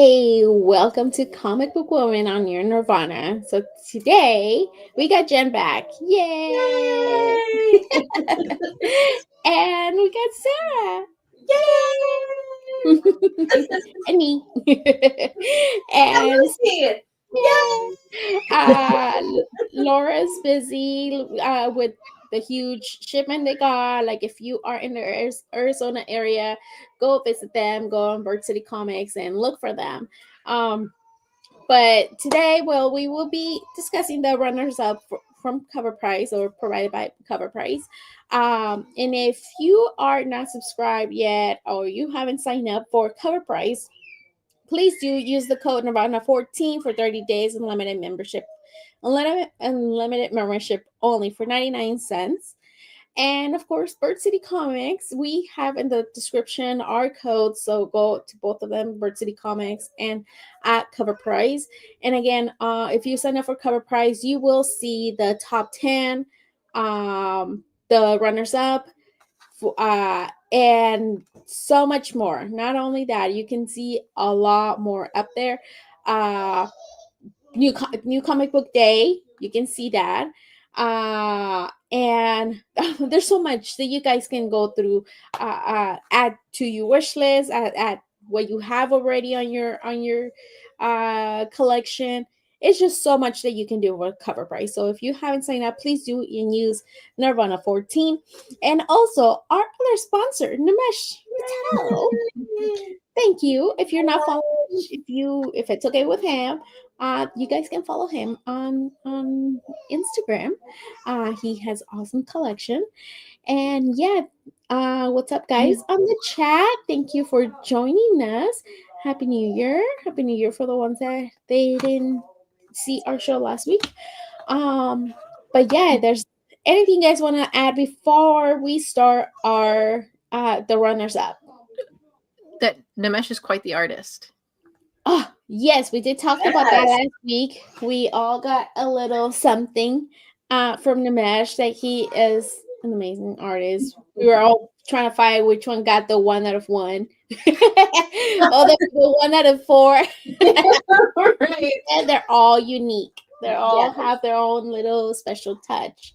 Hey, welcome to Comic Book Woman on your Nirvana. So today we got Jen back. Yay! Yay! And we got Sarah. Yay! And me. And and Lucy! yeah. Laura's busy with the huge shipment they got. Like, if you are in the Arizona area, go visit them, go on Bird City Comics and look for them. But today, well, we will be discussing the runners up from Covrprice, or provided by Covrprice. And if you are not subscribed yet, or you haven't signed up for Covrprice, please do use the code Nirvana14 for 30 days and limited membership. Unlimited membership only for 99 cents. And of course, Bird City Comics, we have in the description our codes. So go to both of them, Bird City Comics and at Covrprice. And again, if you sign up for Covrprice, you will see the top 10, the runners up, and so much more. Not only that, you can see a lot more up there. New comic book day, you can see that. And there's so much that you guys can go through. Add to your wish list, add what you have already on your collection. It's just so much that you can do with Covrprice. So if you haven't signed up, please do and use Nirvana 14. And also our other sponsor, Nimesh Patel. Thank you. If you're not following, if it's okay with him, you guys can follow him on Instagram. He has awesome collection. And yeah, what's up, guys, on the chat? Thank you for joining us. Happy New Year. Happy New Year for the ones that they didn't see our show last week. But yeah, there's anything you guys want to add before we start our the runners up? That Nimesh is quite the artist. Oh, yes, we did talk about that last week. We all got a little something from Nimesh, that he is an amazing artist. We were all trying to find which one got the 1 out of 1. Oh, the 1 out of 4. Right. And they're all unique. They all have their own little special touch.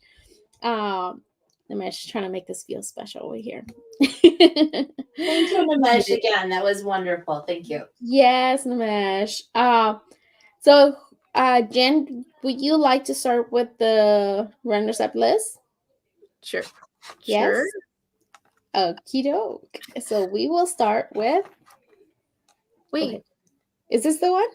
Nimesh trying to make us feel special over here. Thank you, Nimesh, again. That was wonderful. Thank you. Yes, Nimesh. So, Jen, would you like to start with the runners up list? Sure. Yes. Sure. Okie doke. So we will start with. Wait, okay. Is this the one?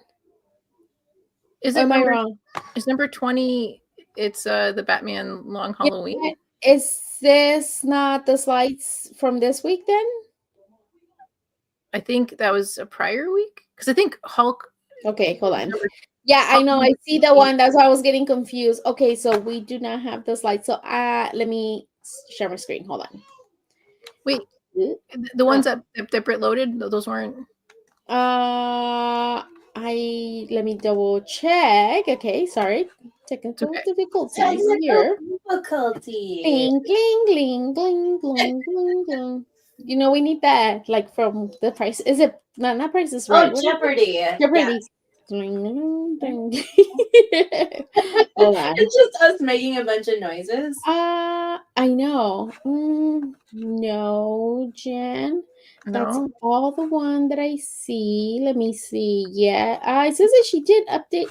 is Or it am I wrong? It's number 20. It's the Batman Long Halloween. Yeah, is this not the slides from this week then? I think that was a prior week, because I think Hulk. Okay, hold on. Yeah, I know. I see the one. That's why I was getting confused. Okay, so we do not have the slides. So let me share my screen. Hold on. Wait, the ones that Britt loaded, those weren't. Let me double check. Okay, sorry. Technical difficulties here. Gling, gling, gling, gling, gling, gling, gling. You know, we need that, like, from the price. Is it not Price is Right? Oh, Jeopardy. Jeopardy. Yes. Hold on. It's just us making a bunch of noises. I know. No, Jen. That's No. all the one that I see. Let me see. Yeah. It says that she did update.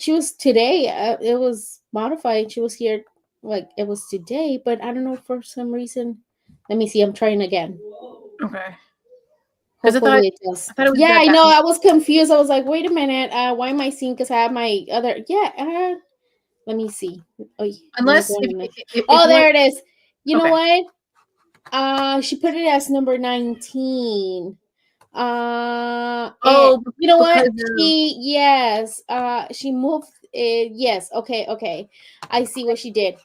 She was today. It was modified. She was here, like, it was today, but I don't know, for some reason. Let me see. I'm trying again. Okay. Because I thought it was. Yeah, I know. I was confused. I was like, wait a minute. Why am I seeing? Because I have my other. Yeah. Let me see. Oh, unless. There it is. You know what? She put it as number 19. You know what? She moved it. Yes. Okay. I see what she did.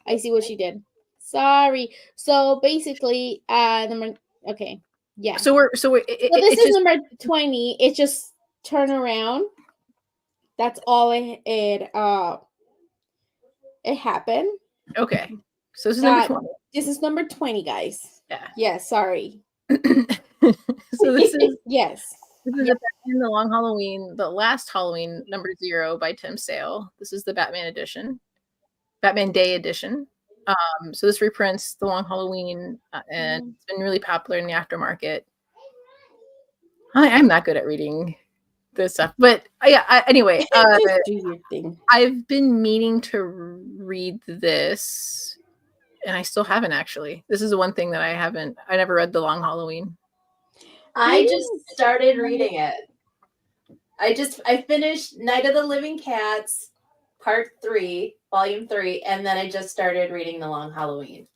Sorry. So basically, number. Okay. Yeah. So this is number 20. It just turn around. That's all it happened. Okay. So this is number 20. This is number 20, guys. Yeah. Yeah, sorry. So this is yes. This is the Long Halloween, the last Halloween, number 0 by Tim Sale. This is the Batman edition, Batman Day edition. So this reprints the Long Halloween, and it's been really popular in the aftermarket. I'm not good at reading this stuff, but yeah. Anyway, Just do your thing. I've been meaning to read this, and I still haven't actually. This is the one thing that I never read the Long Halloween. I just started reading it. I finished Night of the Living Cats, Part 3, Volume 3, and then I just started reading The Long Halloween.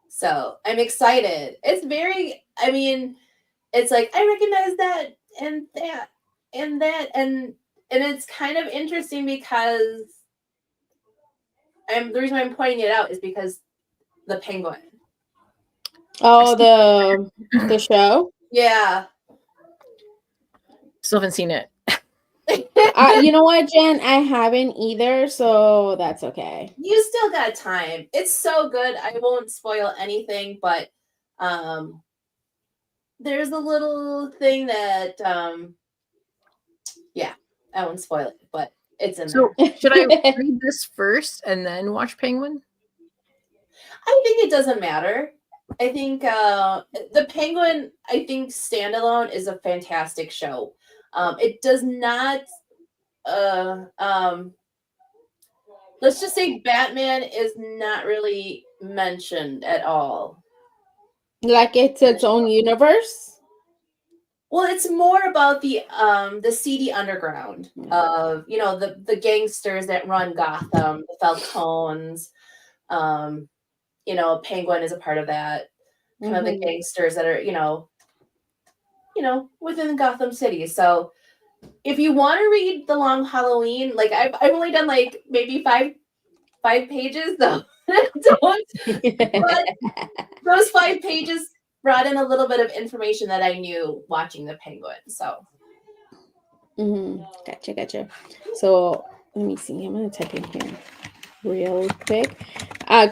So I'm excited. It's it's like I recognize that and that and that and it's kind of interesting because the reason why I'm pointing it out is because the Penguin. Oh, the show. Yeah. Still haven't seen it. You know what, Jen? I haven't either, so that's okay. You still got time. It's so good. I won't spoil anything, but there's a little thing that I won't spoil it, but it's in there. Should I read this first and then watch Penguin? I think it doesn't matter. I think the Penguin, standalone is a fantastic show. It does not let's just say Batman is not really mentioned at all. Like it's its own universe? Well, it's more about the seedy underground of, the gangsters that run Gotham, the Falcones. Penguin is a part of that. Kind of the gangsters that are, within Gotham City. So if you want to read The Long Halloween, like I've only done like maybe five pages though. But those 5 pages brought in a little bit of information that I knew watching the Penguin. So Gotcha. So let me see. I'm gonna type in here real quick.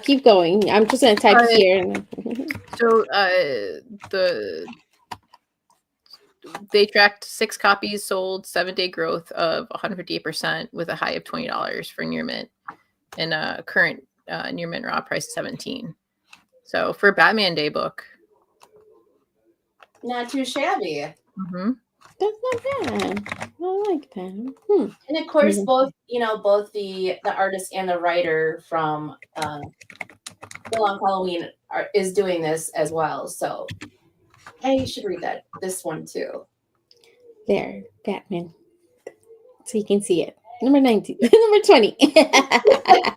Keep going. I'm just gonna type here. So they tracked 6 copies sold, 7-day growth of 158% with a high of $20 for near mint, and current near mint raw price $17. So for a Batman Day book, not too shabby. Mm-hmm. That's not bad. I like that. And of course, both the artist and the writer from The Long Halloween is doing this as well. So you should read this one too. There, Batman. So you can see it. Number 19. Number 20. I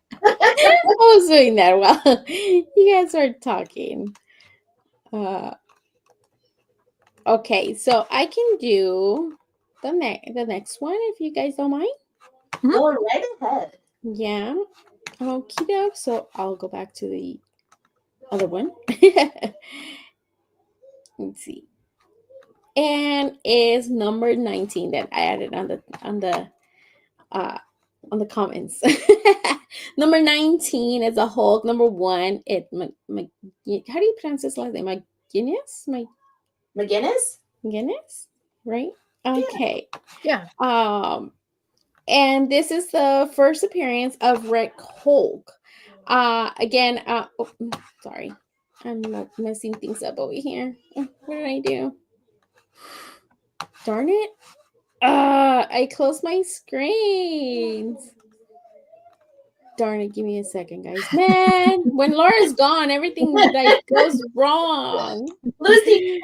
was doing that while you guys were talking. Okay, so I can do the next one if you guys don't mind. Go right ahead. Yeah. Okay, so I'll go back to the other one. Let's see. And is number 19 that I added on the comments. Number 19 is a Hulk. Number 1, how do you pronounce this last name? McGinnis, right? Okay. Yeah. And this is the first appearance of Red Hulk. Again, sorry, I'm messing things up over here. What did I do? Darn it. I closed my screens. Darn it, give me a second, guys. Man, when Laura's gone, everything like goes wrong. Lucy,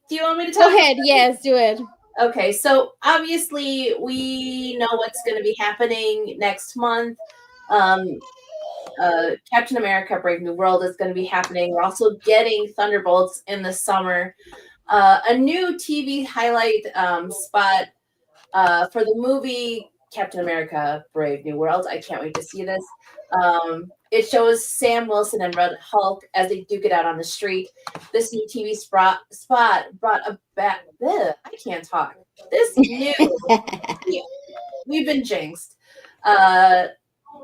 do you want me to talk? Go ahead. Yes, do it. Okay, so obviously we know what's going to be happening next month. Captain America Brave New World is going to be happening. We're also getting Thunderbolts in the summer. A new TV highlight spot for the movie Captain America Brave New World. I can't wait to see this. It shows Sam Wilson and Red Hulk as they duke it out on the street. This new TV spot brought a back. I can't talk. This new we've been jinxed.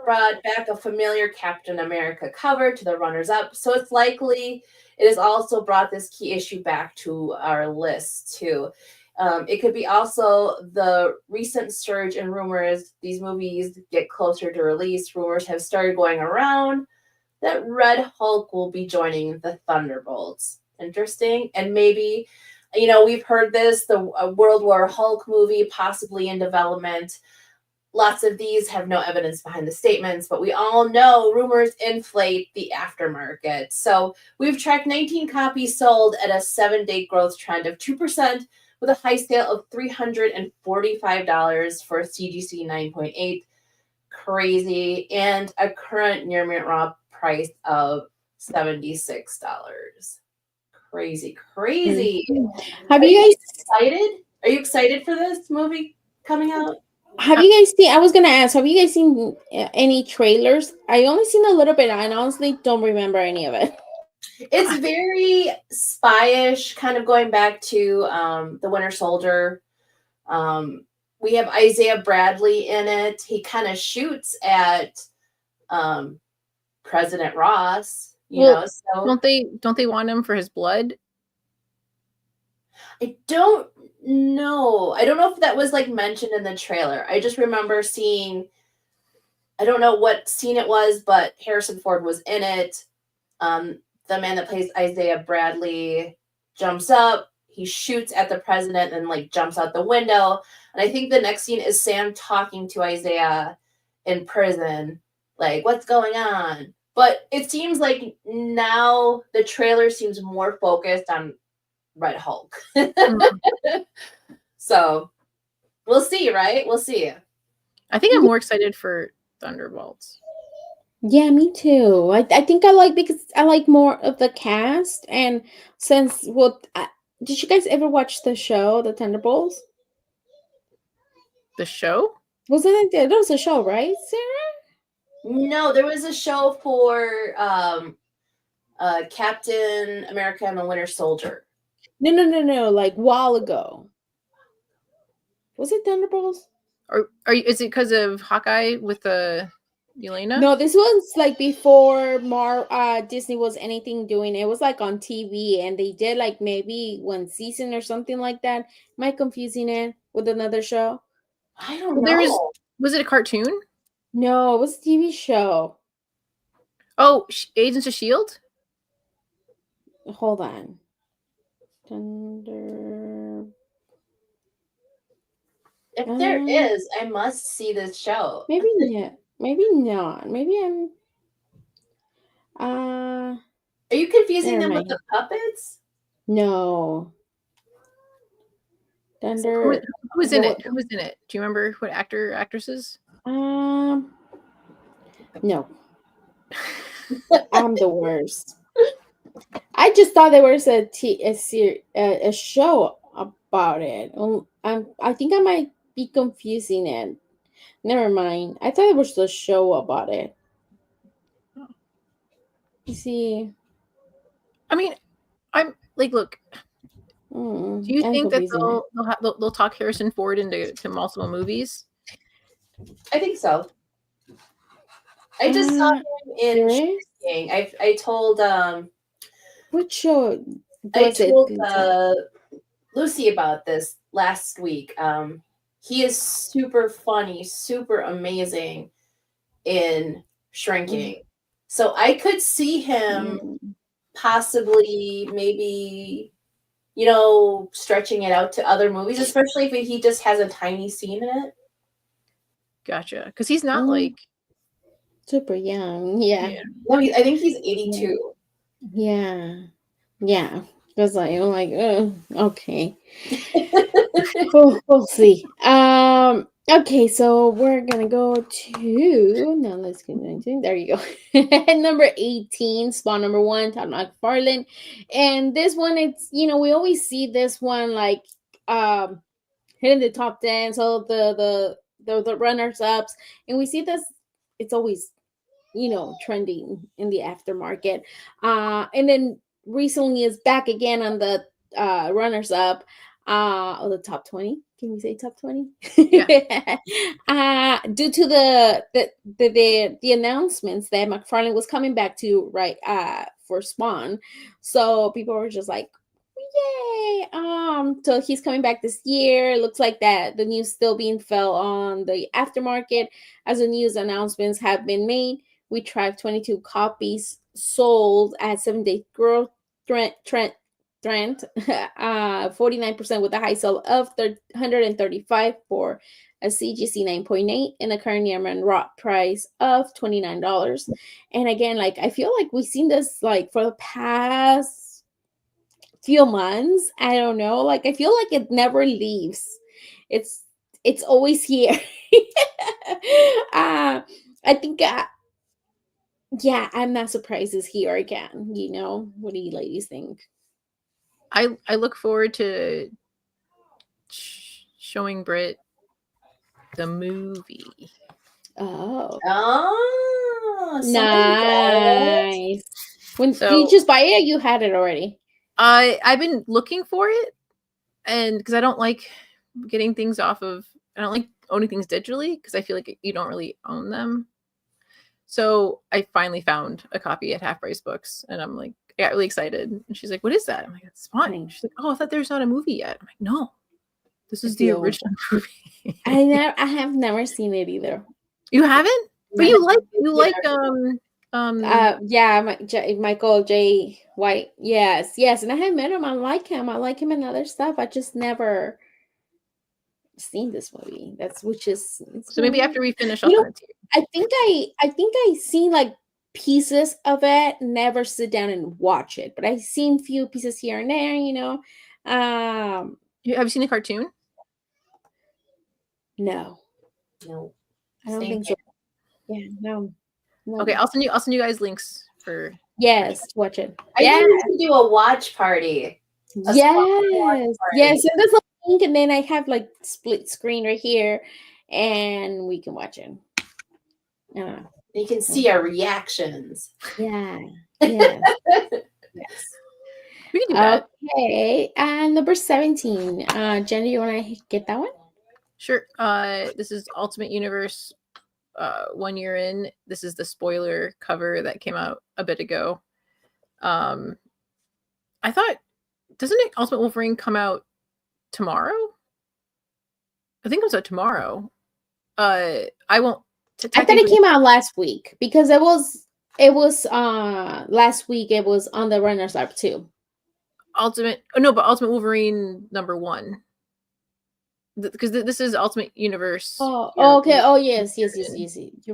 brought back a familiar Captain America cover to the runners-up, so it's likely it has also brought this key issue back to our list too. It could be also the recent surge in rumors. These movies get closer to release. Rumors have started going around that Red Hulk will be joining the Thunderbolts. Interesting. And maybe, we've heard this, the World War Hulk movie possibly in development. Lots of these have no evidence behind the statements, but we all know rumors inflate the aftermarket. So we've tracked 19 copies sold at a 7-day growth trend of 2%, with a high sale of $345 for a CGC 9.8. Crazy. And a current near mint raw price of $76. Crazy. Have you guys excited? Are you excited for this movie coming out? Have you guys seen? I was gonna ask. Have you guys seen any trailers? I only seen a little bit. I honestly don't remember any of it. It's very spy-ish, kind of going back to the Winter Soldier. We have Isaiah Bradley in it. He kind of shoots at President Ross. So don't they want him for his blood? I don't know. I don't know if that was like mentioned in the trailer. I just remember seeing, I don't know what scene it was, but Harrison Ford was in it. The man that plays Isaiah Bradley jumps up, he shoots at the president and like jumps out the window. And I think the next scene is Sam talking to Isaiah in prison, like, what's going on? But it seems like now the trailer seems more focused on Red Hulk. So we'll see, right? We'll see. I think I'm more excited for Thunderbolts. Yeah, me too. I think I like, because I like more of the cast. And since did you guys ever watch the show, The Thunderbolts? The show? There was a show, right, Sarah? No, there was a show for Captain America and the Winter Soldier. No, like a while ago. Was it Thunderbolts? Or is it because of Hawkeye with the Yelena? No, this was like before Disney was anything doing. It was like on TV, and they did like maybe one season or something like that. Am I confusing it with another show? I don't know. Was it a cartoon? No, it was a TV show. Oh, Agents of S.H.I.E.L.D.? Hold on. Thunder. If there is, I must see this show. Maybe not. Maybe not. Maybe I'm. Are you confusing them with the puppets? No. Thunder. Who was in it? Who was in it? Do you remember what actresses? No. I'm the worst. I just thought there was a show about it. I think I might be confusing it. Never mind. I thought it was a show about it. You see, I mean, I'm like, look. Do you think that they'll talk Harrison Ford into multiple movies? I think so. I just saw him in. I told what show? I told Lucy about this last week. He is super funny, super amazing in Shrinking. So I could see him possibly maybe, stretching it out to other movies, especially if he just has a tiny scene in it. Gotcha. Because he's not like super young. Yeah. No, I think he's 82. Yeah. Because I'm like, oh, okay. we'll see. Okay, so we're gonna go to now. Let's get into there. You go. Number 18, spot number 1, Todd McFarlane, and this one, it's we always see this one like hitting the top 10. So the runners ups, and we see this. It's always trending in the aftermarket. And then recently is back again on the runners up. Or the top 20. Can we say top 20? Yeah. Due to the announcements that McFarlane was coming back to for Spawn, so people were just like, yay. So he's coming back this year. Looks like that the news still being fell on the aftermarket as the news announcements have been made. We tracked 22 copies sold at 7-day growth trend, 49% with a high sell of 135 for a CGC 9.8 and a current year raw price of $29. And again, like I feel like we've seen this like for the past few months. I don't know. Like I feel like it never leaves. It's always here. I think yeah, I'm not surprised it's here again. What do you ladies think? I look forward to showing Brit the movie. Oh, Nice. When you just buy it, you had it already. I've been looking for it, and because I don't like getting things I don't like owning things digitally because I feel like you don't really own them. So I finally found a copy at Half Price Books, and I'm like, I got really excited. And she's like, "What is that?" I'm like, "It's fine." She's like, "Oh, I thought there's not a movie yet." I'm like, "No, this is the original movie." I have never seen it either. You haven't? But you like Michael J. White. Yes, and I have met him. I like him in other stuff. I just never seen this movie. So maybe after we finish, I'll send it to you. I think I seen like pieces of it, never sit down and watch it, but I've seen few pieces here and there, Have you seen the cartoon? No. I don't think so. Yeah, no. Okay, I'll send you guys links for watch it. I think we should do a watch party. Yes, send us a link and then I have like split screen right here and we can watch it. You can see our reactions. Yeah. Yes. We can do that. Okay. And number 17. Jenny, you want to get that one? Sure. This is Ultimate Universe 1 year in. This is the spoiler cover that came out a bit ago. I thought, doesn't Ultimate Wolverine come out tomorrow? I think it comes out tomorrow. I won't. I thought it came out last week because it was last week. It was on the runners up too. Ultimate Wolverine #1. Because this is Ultimate Universe. Oh, okay. Oh, yes. You're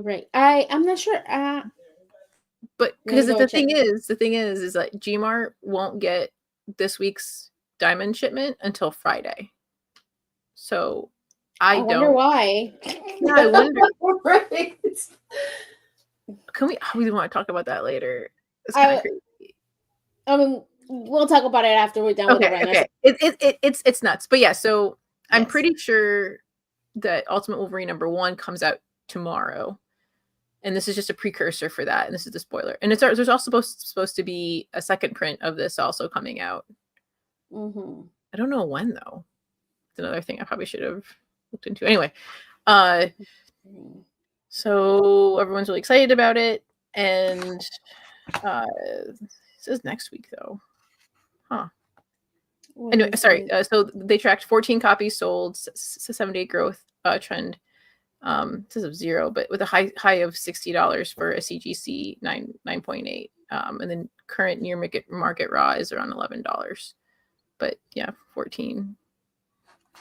right. I'm not sure. But because the thing is that Gmart won't get this week's Diamond shipment until Friday. So I wonder why. Yeah, I wonder. Right. Can we? We want to talk about that later. It's kind of crazy. I mean, we'll talk about it after we're done with the runners. Okay. It's nuts. But yeah, so I'm pretty sure that Ultimate Wolverine #1 comes out tomorrow, and this is just a precursor for that. And this is the spoiler. And there's also supposed to be a second print of this also coming out. Mm-hmm. I don't know when though. It's another thing I probably should have looked into. Anyway, so everyone's really excited about it, and it says next week though. Huh. Anyway, sorry. So they tracked 14 copies sold, 7-day growth trend. It says of 0, but with a high of $60 for a CGC 9.8. And then current near market raw is around $11. But yeah,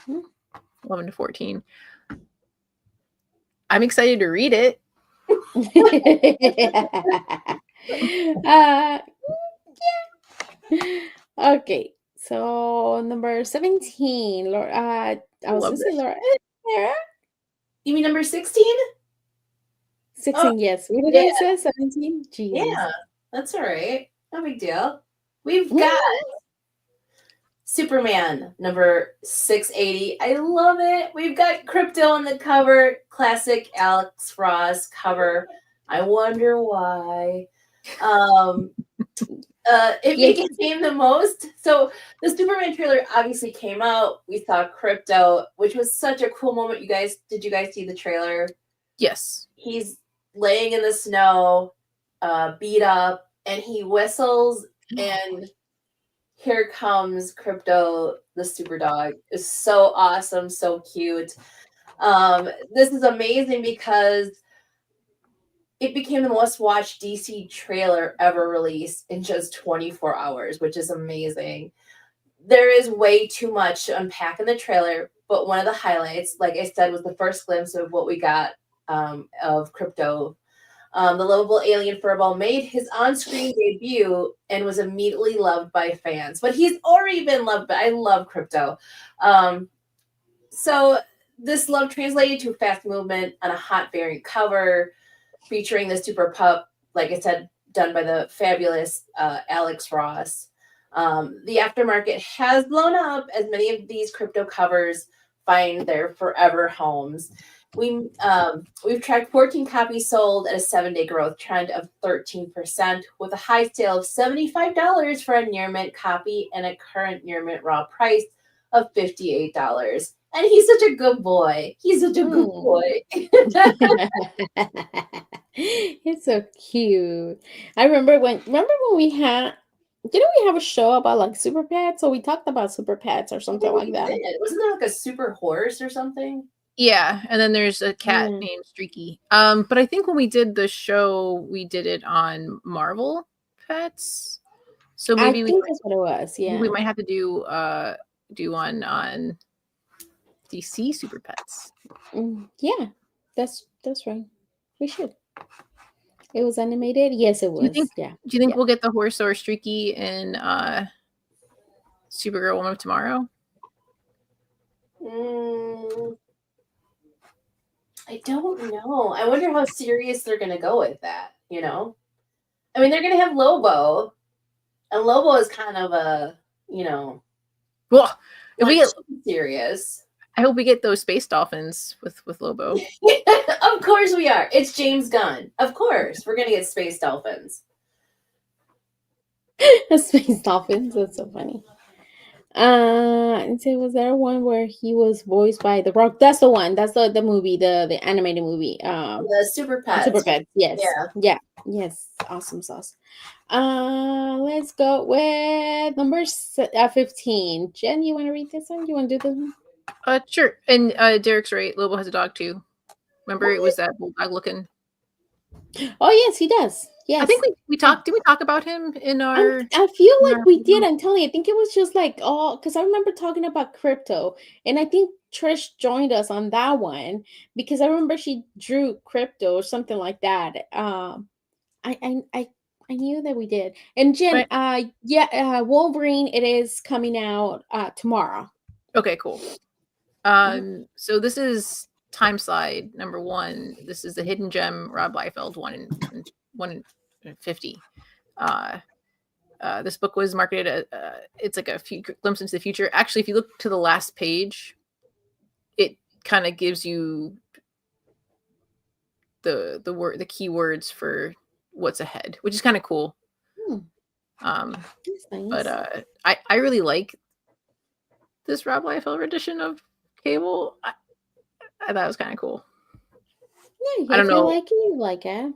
11 to 14. I'm excited to read it. Okay. So number 17, Laura. I was going to say Laura. You mean number 16? 16, yes. What did I say? 17? Jeez. Yeah, that's all right. No big deal. We've got Superman number 680. I love it. We've got Krypto on the cover. Classic Alex Ross cover. I wonder why. It Yes. became the most. So the Superman trailer obviously came out. We saw Krypto, which was such a cool moment. You guys, did you guys see the trailer? Yes. He's laying in the snow, beat up, and he whistles, and here comes Krypto, the super dog. Is so awesome, so cute. This is amazing because it became the most watched DC trailer ever released in just 24 hours, which is amazing. There is way too much to unpack in the trailer, but one of the highlights, like I said, was the first glimpse of what we got of Krypto. The lovable alien furball made his on-screen debut and was immediately loved by fans. But he's already been loved. But I love Krypto. So this love translated to fast movement on a hot variant cover featuring the super pup, like I said, done by the fabulous Alex Ross. The aftermarket has blown up as many of these Krypto covers find their forever homes. We've tracked 14 copies sold at a 7-day growth trend of 13%, with a high sale of $75 for a near mint copy and a current near mint raw price of $58. And he's such a good boy. He's such a good boy. It's so cute. I remember when we had, didn't we have a show about like super pets? So we talked about super pets or something like that. Wasn't there like a super horse or something? Yeah, and then there's a cat named Streaky. But I think when we did the show, we did it on Marvel pets. So maybe I think that's what it was. Yeah, we might have to do one on DC super pets. Yeah, that's right. We should. It was animated. Yes, it was. Do you think we'll get the horse or Streaky in Supergirl Woman of Tomorrow? I don't know. I wonder how serious they're going to go with that, you know? I mean, they're going to have Lobo, and Lobo is kind of a, you know, well, if we get serious. I hope we get those space dolphins with Lobo. Of course we are. It's James Gunn. Of course. We're going to get space dolphins. Space dolphins. That's so funny. And so was there one where he was voiced by The Rock? That's the one. That's the movie, the animated movie. The Super Pets. Super Pets. Yes. Yeah. Yes. Awesome sauce. Let's go with number 15. Jen, you want to read this one? You want to do this one? Sure. And Derek's right. Lobo has a dog too. Remember, it was that bulldog looking. Oh yes, he does. Yes. I think we talked. Did we talk about him in our? I feel like we did. I'm telling you, I think it was just like because I remember talking about Krypto, and I think Trish joined us on that one because I remember she drew Krypto or something like that. I knew that we did. And Jen, right. Wolverine, it is coming out tomorrow. Okay, cool. So this is Time Slide number 1. This is the Hidden Gem Rob Liefeld 1 in 50. This book was marketed it's like a few glimpse into the future. Actually, if you look to the last page, it kind of gives you the keywords for what's ahead, which is kind of cool. Nice. But I really like this Rob Liefeld edition of Cable. I thought it was kind of cool. Yeah, I don't know. If you like it,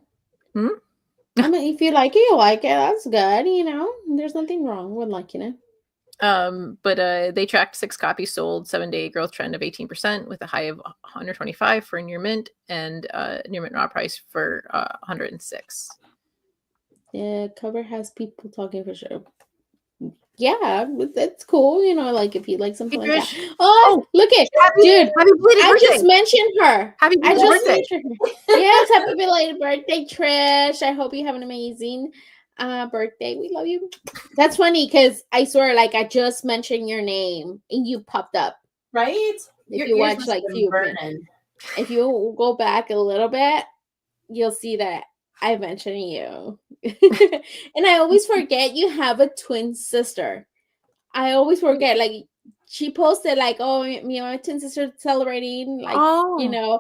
I mean, if you like it, you like it. That's good. You know, there's nothing wrong with liking it. But they tracked 6 copies sold, 7-day growth trend of 18%, with a high of 125 for near mint and near mint raw price for 106. The cover has people talking for sure. Yeah, that's cool. You know, like if you like something like that. Oh, look it, dude! I just mentioned her. Happy belated birthday! Yes, happy belated birthday, Trish! I hope you have an amazing birthday. We love you. That's funny because I swear, like I just mentioned your name and you popped up. Right? If you watch like if you go back a little bit, you'll see that I mentioned you. And I always forget you have a twin sister. I always forget. Like she posted like, oh, me and my twin sister celebrating, like, you know.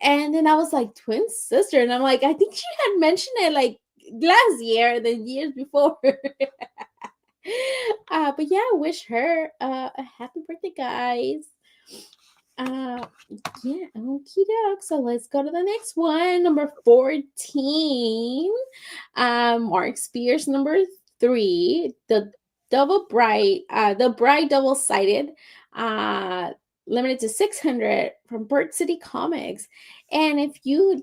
And then I was like, twin sister. And I'm like, I think she had mentioned it like last year, the years before. But yeah, wish her a happy birthday, guys. Uh, yeah, okie doke. So let's go to the next one. Number 14. Mark Spears, number 3. The Bride Double Sided. Uh Limited to 600 from Bird City Comics. And if you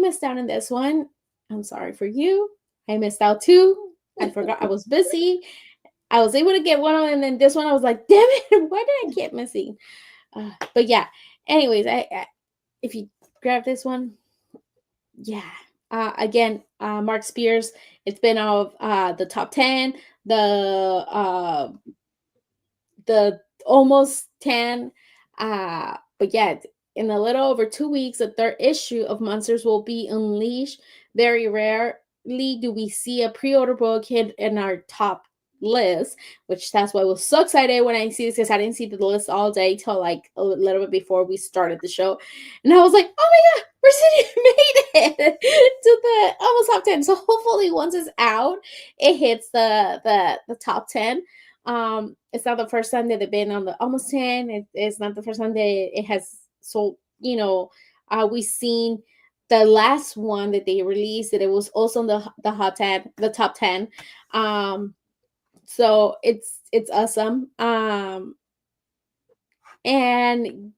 missed out on this one, I'm sorry for you. I missed out too. I forgot I was busy. I was able to get one of them, and then this one I was like, damn it, why did I get missing? But yeah, anyways, I if you grab this one, yeah. Again, Mark Spears. It's been of the top 10, the almost 10. But yeah, in a little over 2 weeks, the third issue of Monsters will be unleashed. Very rarely do we see a pre-order book hit in our top list, which that's why I was so excited when I see this, because I didn't see the list all day till like a little bit before we started the show, and I was like, oh my god, we're sitting made it to the almost top 10. So hopefully once it's out, it hits the top 10. It's not the first time that they've been on the almost 10. It's not the first time that it has sold. We've seen the last one that they released that it was also in the hot 10, the top 10. So it's awesome. And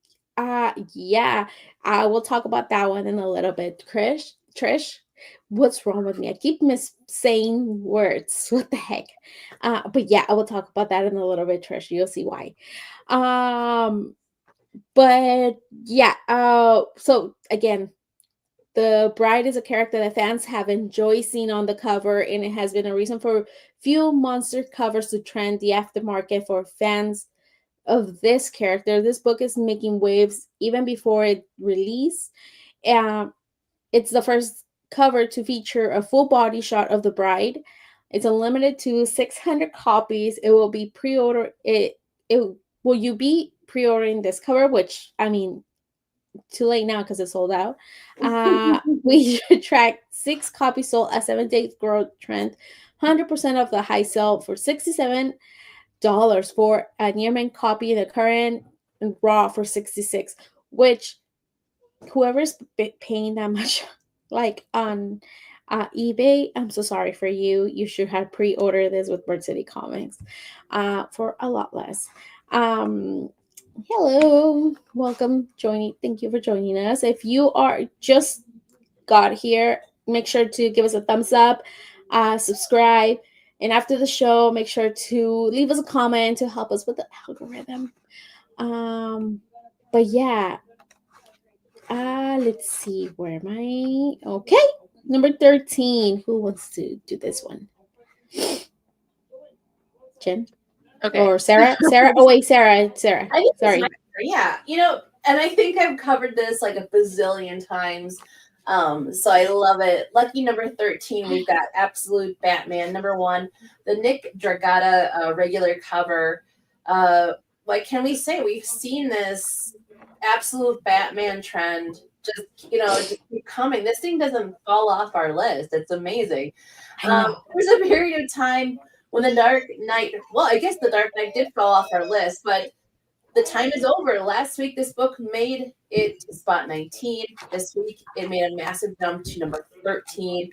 yeah, I will talk about that one in a little bit. Trish, what's wrong with me? I keep saying words. What the heck? But yeah, I will talk about that in a little bit, Trish. You'll see why. But yeah, so again, the Bride is a character that fans have enjoyed seeing on the cover, and it has been a reason for few monster covers to trend the aftermarket for fans of this character. This book is making waves even before it released. It's the first cover to feature a full body shot of the Bride. It's limited to 600 copies. It will be pre-order. Will you be pre-ordering this cover? Which, I mean, too late now because it's sold out. We track 6 copies sold at 7 days growth trend. 100% of the high sell for $67 for a near mint copy, and the current raw for $66. Which whoever's paying that much, like on eBay, I'm so sorry for you. You should have pre-ordered this with Bird City Comics for a lot less. Hello, welcome, joining. Thank you for joining us. If you are just got here, make sure to give us a thumbs up, subscribe, and after the show, make sure to leave us a comment to help us with the algorithm. But yeah, let's see, where am I? Okay, number 13. Who wants to do this one? Jen? Okay. Or Sarah? Oh wait, Sarah. Sorry. Yeah, and I think I've covered this like a bazillion times. So I love it. Lucky number 13, we've got Absolute Batman. Number 1, the Nick Dragata regular cover. What can we say? We've seen this Absolute Batman trend just keep coming. This thing doesn't fall off our list. It's amazing. There's a period of time when the Dark Knight, well, I guess the Dark Knight did fall off our list, but the time is over. Last week, this book made it to spot 19. This week, it made a massive jump to number 13.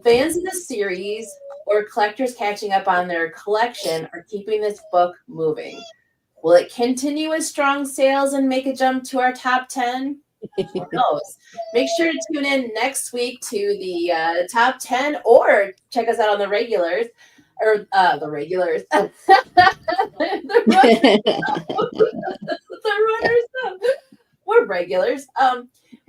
Fans of the series or collectors catching up on their collection are keeping this book moving. Will it continue with strong sales and make a jump to our top 10? Who knows? Make sure to tune in next week to the top 10, or check us out on the regulars. Or the regulars. the runners up. We're regulars.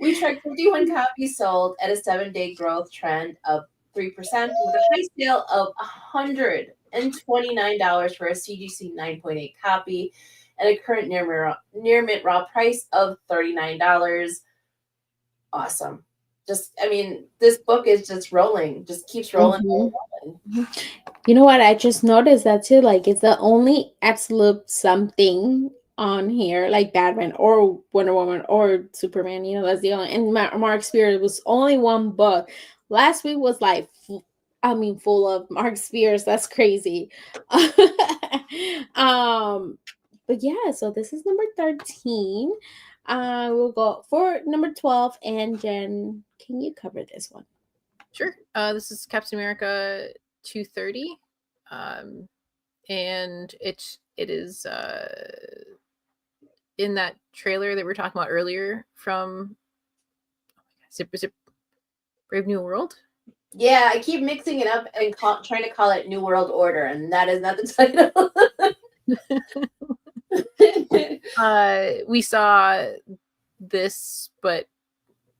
We tracked 51 copies sold at a 7-day growth trend of 3% with a high sale of $129 for a CGC 9.8 copy and a current near mint raw price of $39. Awesome. This book is just rolling, just keeps rolling. Mm-hmm. You know what? I just noticed that too. Like, it's the only absolute something on here, like Batman or Wonder Woman or Superman. That's the only. And Mark Spears was only one book. Last week was like I mean, full of Mark Spears. That's crazy. But yeah, so this is number 13. We'll go for number 12. And Jen, can you cover this one? Sure. This is Captain America 230. And it is in that trailer that we were talking about earlier from is it Brave New World? Yeah, I keep mixing it up and trying to call it New World Order, and that is not the title. We saw this, but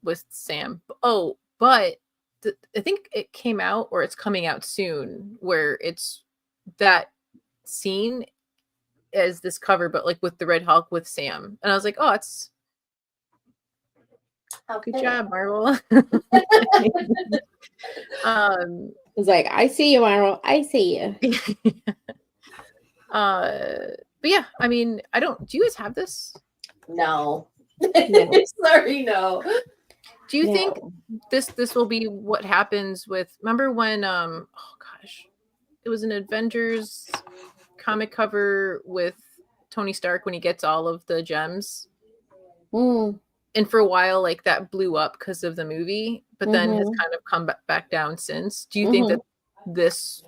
with Sam. Oh, but I think it came out, or it's coming out soon, where it's that scene as this cover, but like with the Red Hulk with Sam. And I was like, oh, it's good job, Marvel. It's like, I see you, Marvel. I see you. But yeah, I mean, do you guys have this? No. No. Sorry, no. Do you think this will be what happens with, remember when oh gosh, it was an Avengers comic cover with Tony Stark when he gets all of the gems? And for a while, like, that blew up because of the movie, but then has kind of come back down since. Do you think that this?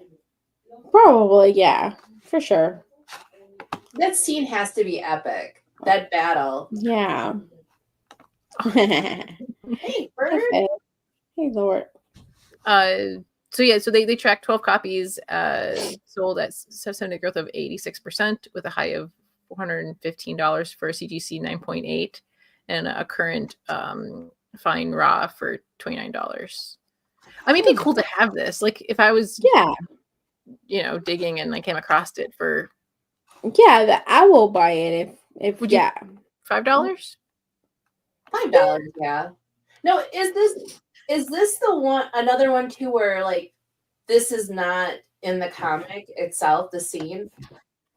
Probably, yeah, for sure. That scene has to be epic. That battle. Yeah. Hey, bird. Okay. Hey, Lord. So yeah, so they tracked 12 copies, sold at 7% growth of 86% with a high of $415 for a CGC 9.8 and a current fine raw for $29. I mean, it'd be cool to have this. Like, if I was digging and I came across it for I will buy it if would you $5? $5, yeah. No, is this the one, another one too, where like this is not in the comic itself, the scene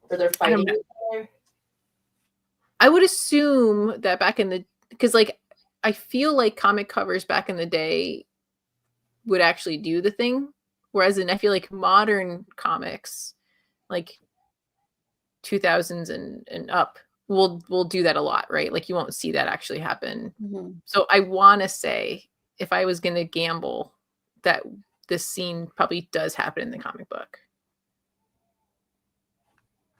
where they're fighting each other? I would assume that back in the, because like I feel like comic covers back in the day would actually do the thing, whereas I feel like modern comics, like 2000s and up, will do that a lot, right? Like, you won't see that actually happen. So I want to say, if I was going to gamble, that this scene probably does happen in the comic book.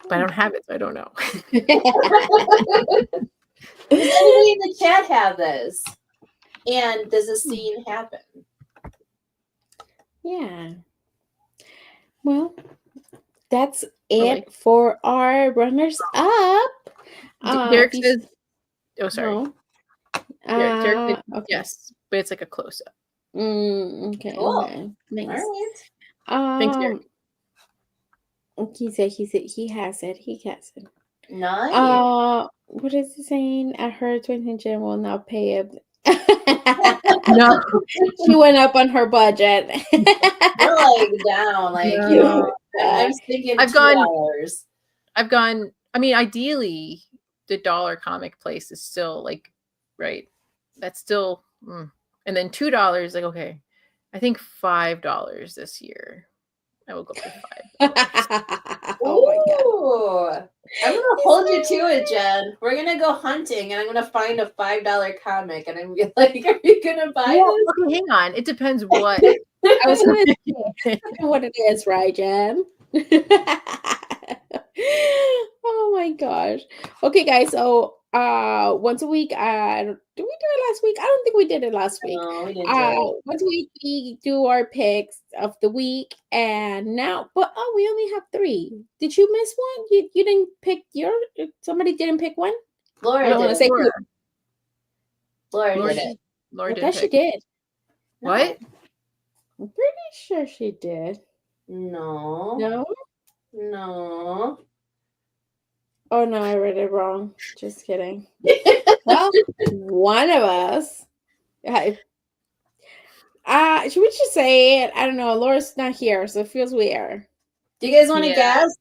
But I don't have it, so I don't know. Does anybody in the chat have this? And does a scene happen? Yeah. Well, that's it for our runners up. Derek says, oh, sorry. No. Derek said, okay. yes, but it's like a close-up. Okay. Cool. Okay. Nice. All right. Thanks, Derek. He said he has it. Nice. What is he saying? I heard Twin Jen will not pay it. No, she went up on her budget. You're like down, like I'm thinking $2. I've gone. I mean, ideally, the dollar comic place is still like, right. That's still, and then $2. Like, okay, I think $5 this year. I will go for $5. Oh my God. I'm gonna hold you to it, Jen. We're gonna go hunting, and I'm gonna find a $5 comic, and I'm gonna be like, "Are you gonna buy this?" Okay, hang on. It depends what. I was gonna say what it is, right, Jen? Oh my gosh. Okay, guys. So once a week, did we do it last week? I don't think we did it last week. No, we didn't do it. Once a week we do our picks of the week, and now, but we only have 3. Did you miss one? You didn't pick somebody didn't pick one? Laura I don't want to say Laura did it. Laura did. Okay, she did. What? I'm pretty sure she did. No. Oh no, I read it wrong. Just kidding. Well, one of us. Should we just say it? I don't know. Laura's not here, so it feels weird. Do you guys want to guess?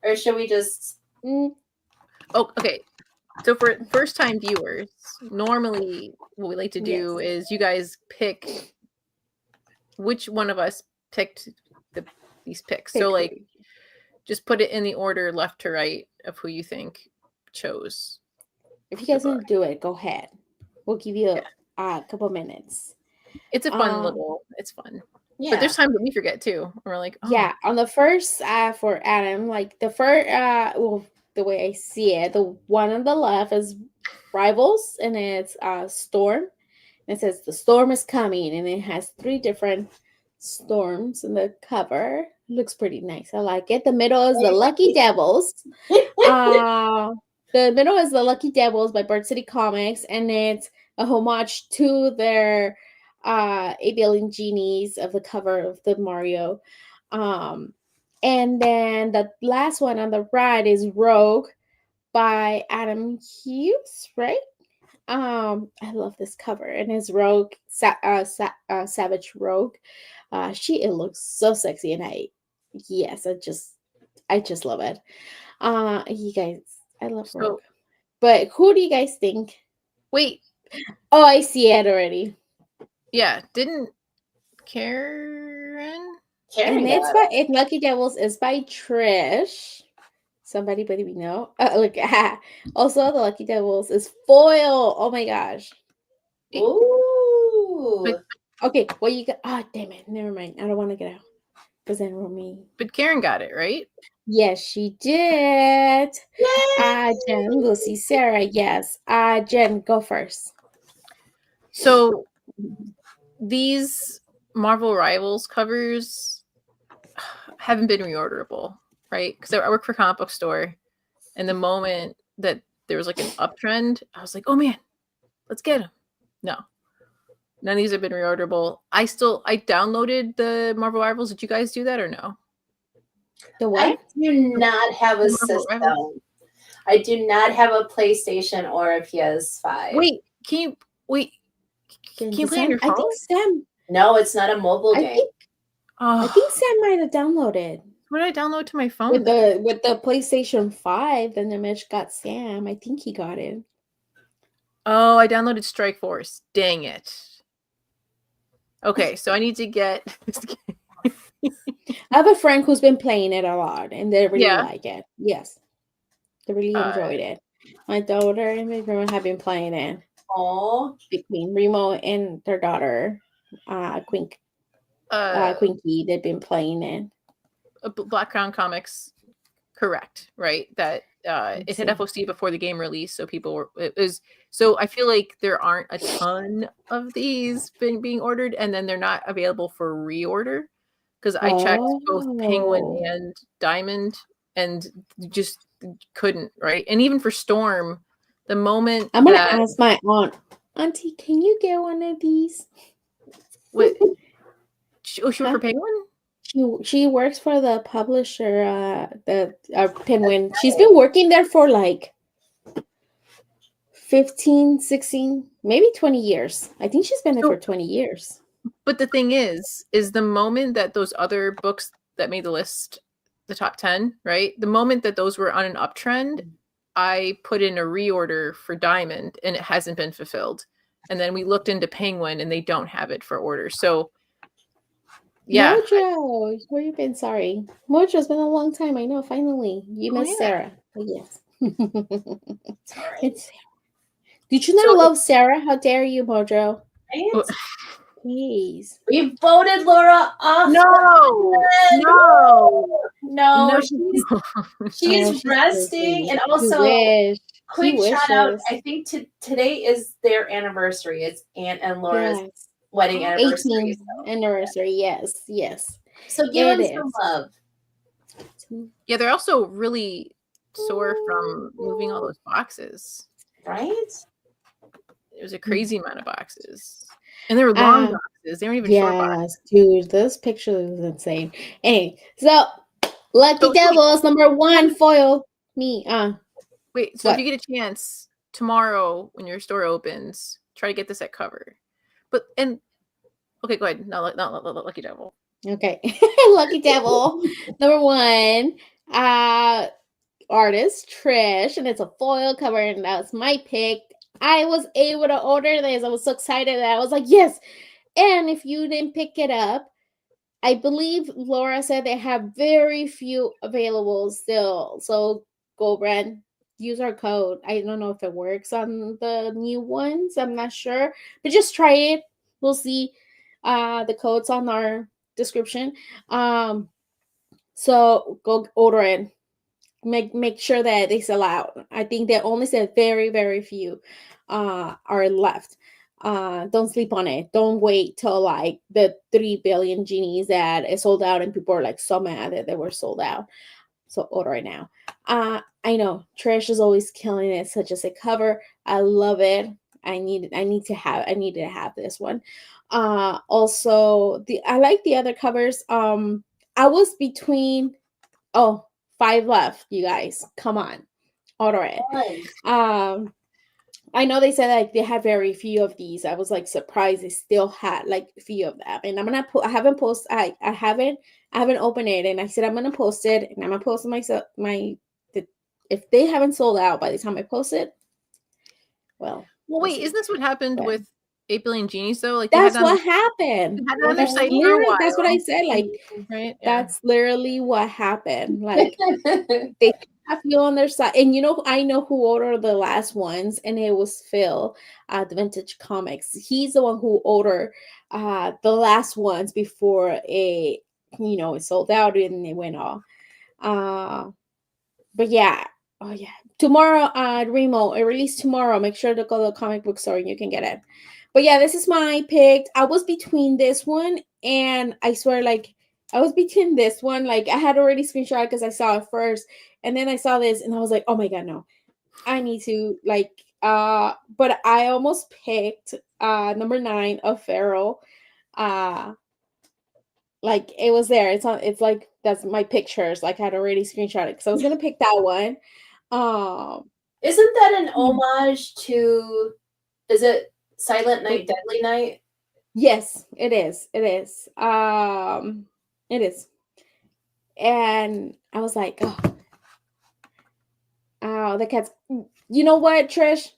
Or should we just Oh, okay. So for first-time viewers, normally what we like to do is you guys pick which one of us picked these picks. So like, Pick just put it in the order left to right of who you think chose. If you guys want to do it, go ahead. We'll give you a couple minutes. It's a fun little. It's fun. Yeah. But there's times that we forget too. We're like, oh. Yeah, on the first for Adam, like the first well, the way I see it, the one on the left is Rivals, and it's Storm. And it says the storm is coming, and it has 3 different storms in the cover. Looks pretty nice. I like it. The middle is the Lucky Devils. The middle is the Lucky Devils by Bird City Comics, and it's a homage to their 8 billion genies of the cover of the Mario. And then the last one on the right is Rogue by Adam Hughes, right? I love this cover, and his Rogue, Savage Rogue. It looks so sexy, and I just love it. You guys, I love Rogue. But who do you guys think? Wait. Oh, I see it already. Yeah, didn't Karen? And it's Lucky Devils is by Trish. Somebody but we know. Look, also the Lucky Devils is foil. Oh my gosh. Ooh. Okay, well you got. Oh damn it! Never mind. I don't want to get out. Because then we'll me. But Karen got it right. Yes, she did. Jen, Lucy, Sarah. Yes. Jen, go first. So these Marvel Rivals covers haven't been reorderable, right? Because I work for a comic book store, and the moment that there was like an uptrend, I was like, oh man, let's get them. No, none of these have been reorderable. I downloaded the Marvel Rivals. Did you guys do that or no? The what? I do not have a system. I do not have a PlayStation or a PS5. Wait, can you play on your phone? I think Sam. No, it's not a mobile game. I think Sam might have downloaded. What did I download to my phone? With the PlayStation 5, then the Mitch got Sam. I think he got it. Oh, I downloaded Strike Force. Dang it. Okay, so I need to get this game. I have a friend who's been playing it a lot, and they really like it. Yes. They really enjoyed it. My daughter and my grandma have been playing it. Oh, Between Remo and their daughter, Quinky, they've been playing it. Black Crown Comics, correct? Right? That it hit FOC before the game release, so people were. It was so. I feel like there aren't a ton of these being ordered, and then they're not available for reorder because I checked both Penguin and Diamond, and just couldn't. Right, and even for Storm. The moment I'm gonna ask my aunt, Auntie, can you get one of these? What? She works for Penguin? She works for the publisher, the Penguin. She's been working there for like 15, 16, maybe 20 years. I think she's been there for 20 years. But the thing is the moment that those other books that made the list, the top 10, right? The moment that those were on an uptrend, I put in a reorder for Diamond and it hasn't been fulfilled. And then we looked into Penguin and they don't have it for order. So yeah. Mojo, where you been? Sorry. Mojo's been a long time. I know, finally. You missed Sarah. But yes. It's Sarah. Did you not love Sarah? How dare you, Mojo? Right? Please. We voted Laura off. No, she's resting, and also quick shout out. I think today is their anniversary. It's Aunt and Laura's wedding anniversary. 18th anniversary. Yes. So give them some love. Yeah, they're also really sore from moving all those boxes. Right? It was a crazy amount of boxes. And they were long boxes. They weren't even short boxes. Dude, this picture is insane. Anyway, so Lucky Devils, number 1 foil. Me. Wait, so if you get a chance tomorrow when your store opens, try to get this at cover. Okay, go ahead. Not Lucky Devil. Okay. Lucky Devil. Number 1. Artist Trish, and it's a foil cover, and that's my pick. I was able to order this. I was so excited that I was like, yes. And if you didn't pick it up, I believe Laura said they have very few available still. So go brand, use our code. I don't know if it works on the new ones. I'm not sure, but just try it. We'll see. The code's on our description. So go order it. Make sure that they sell out. I think they only said very few are left. Don't sleep on it. Don't wait till like the 3 billion genies that is sold out and people are like so mad that they were sold out. So order it now. I know Trish is always killing it, such as a cover. I love it. I need to have this one. Also I like the other covers. I was between 5 left, you guys. Come on. Order it. I know they said like they had very few of these. I was like surprised they still had like a few of them. And I'm gonna I haven't opened it, and I said I'm gonna post it, and I'm gonna post myself if they haven't sold out by the time I post it. Well, wait, isn't this what happened with 8 Billion Genies though? Like that's what happened. They had it on their site for a while. That's what I said. Like, right? That's literally what happened. Like they have you on their side, and I know who ordered the last ones, and it was Phil at the Vintage Comics. He's the one who ordered the last ones before it sold out and it went off. But yeah, tomorrow Remo, it released tomorrow. Make sure to go to the comic book store and you can get it. But yeah, this is my pick. I was between this one, and I swear, like, I was between this one. Like, I had already screenshot because I saw it first, and then I saw this, and I was like, oh my god, no, I need to but I almost picked number 9 of Pharaoh. Like it was there. It's like that's my pictures. Like I had already screenshot it because I was gonna pick that one. Isn't that an homage to? Is it Silent Night, Deadly Night? Yes, it is. It is. It is. And I was like, oh, the cats. You know what, Trish?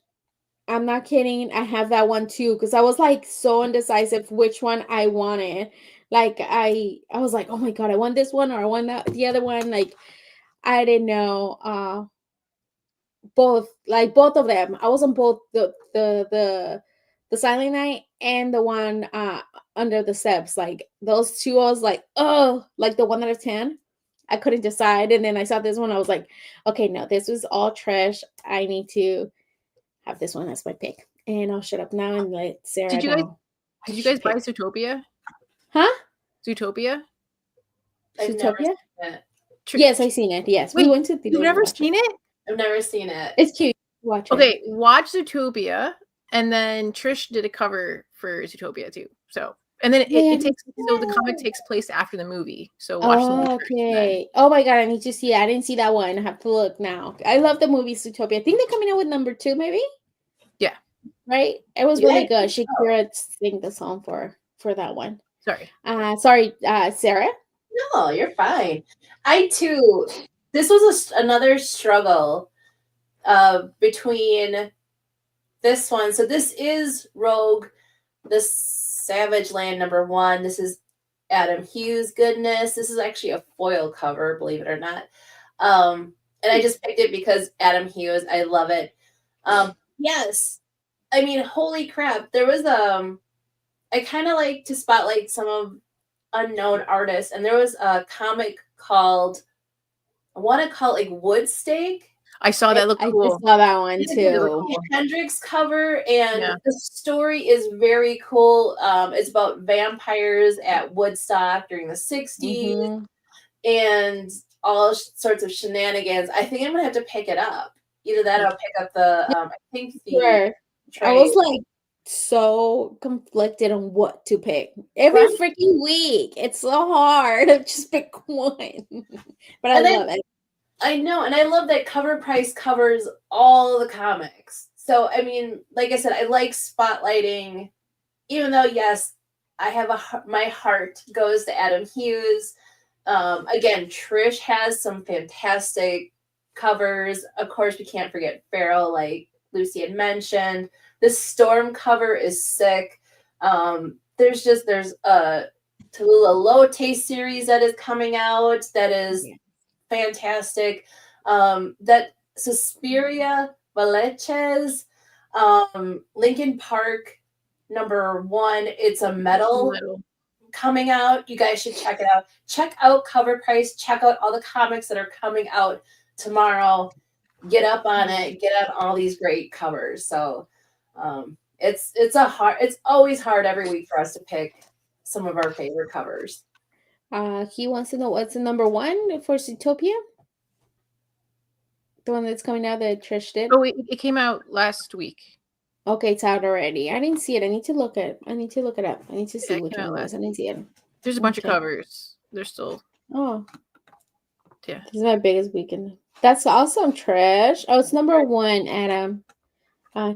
I'm not kidding. I have that one too because I was like so indecisive which one I wanted. Like I was like, oh my god, I want this one or I want the other one. Like I didn't know. Both of them. I was on both the Silent Night and the one Under the Steps. Like those two, I was like, oh, like the 1 out of 10. I couldn't decide, and then I saw this one. I was like, okay, no, this was all trash. I need to have this one as my pick, and I'll shut up now and let Sarah. Did you guys buy Zootopia? Huh? Zootopia? Zootopia? Yes, I've seen it. Yes. Wait, we went to the. You've never seen it? I've never seen it. It's cute. Watch it. Okay, watch Zootopia, and then Trish did a cover for Zootopia too. So, and then the comic takes place after the movie. So watch the movie. Okay. Oh my god, I need to see it. I didn't see that one. I have to look now. I love the movie Zootopia. I think they're coming out with number 2, maybe. Yeah. Right. It was really good. Shakira sang the song for that one. Sorry. Sarah. No, you're fine. I too. This was another struggle between this one. So this is Rogue, the Savage Land number 1. This is Adam Hughes goodness. This is actually a foil cover, believe it or not. And I just picked it because Adam Hughes. I love it. Yes. I mean, holy crap. There was I kind of like to spotlight some of unknown artists, and there was a comic called, I want to call it like Woodstake. I saw that. Look cool. I saw that one too. Hendrix cover, and the story is very cool. It's about vampires at Woodstock during the 60s and all sorts of shenanigans. I think I'm gonna have to pick it up. Either that or I'll pick up the I think the I was like so conflicted on what to pick every freaking week. It's so hard to just pick one. But I love it. I know, and I love that Covrprice covers all the comics. So, I mean, like I said, I like spotlighting, even though, yes, I have my heart goes to Adam Hughes. Again, Trish has some fantastic covers. Of course, we can't forget Pharaoh, like Lucy had mentioned. The Storm cover is sick. There's a Tallulah Lote series that is coming out that is fantastic. That Suspiria Valeches, Lincoln Park #1. It's a metal coming out. You guys should check it out. Check out Covrprice. Check out all the comics that are coming out tomorrow. Get up on it. Get on all these great covers. So it's always hard every week for us to pick some of our favorite covers. He wants to know what's the #1 for Zootopia? The one that's coming out that Trish did. Oh, it came out last week. Okay, it's out already. I didn't see it. I need to look it up. I need to see which one it was. I didn't see it. There's a bunch of covers. There's still. Oh. Yeah. This is my biggest weekend. That's awesome, Trish. Oh, it's #1, Adam.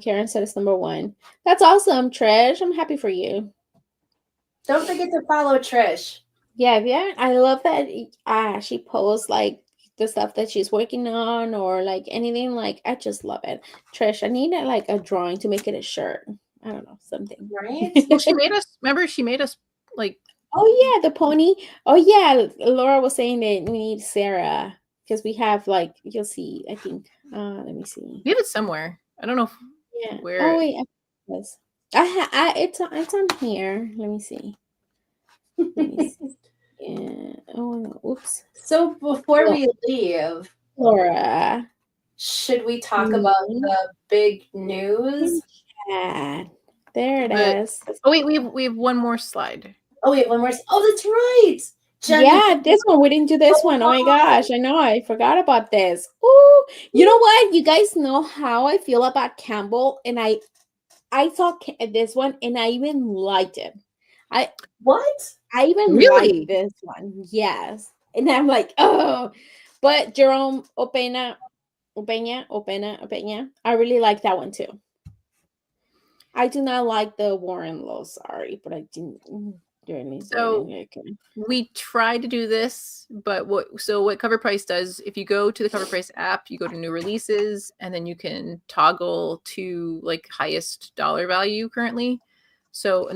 Karen said it's #1. That's awesome, Trish. I'm happy for you. Don't forget to follow Trish. Yeah. I love that she posts like the stuff that she's working on or like anything. Like, I just love it. Trish, I need like a drawing to make it a shirt. I don't know, something. Right? Well, she made us like. Oh yeah, the pony. Oh yeah, Laura was saying that we need Sarah because we have like, you'll see. I think. Let me see. We have it somewhere. I don't know. Where. Oh wait, it's on here. Let me see. Yeah. Oh no. Oops. So before we leave, Laura, should we talk about the big news? Yeah. There it is. Oh wait, we have one more slide. Oh wait, one more. Oh, that's right. Yeah, this one. We didn't do this one. Oh my gosh, I know. I forgot about this. Ooh, you know what? You guys know how I feel about Campbell, and I saw this one, and I even liked it. I even really liked this one. Yes, and I'm like, oh, but Jerome Opena, I really like that one too. I do not like the Warren Low. Sorry, but I didn't. So we tried to do this, but what Covrprice does, if you go to the Covrprice app, you go to new releases, and then you can toggle to like highest dollar value currently. So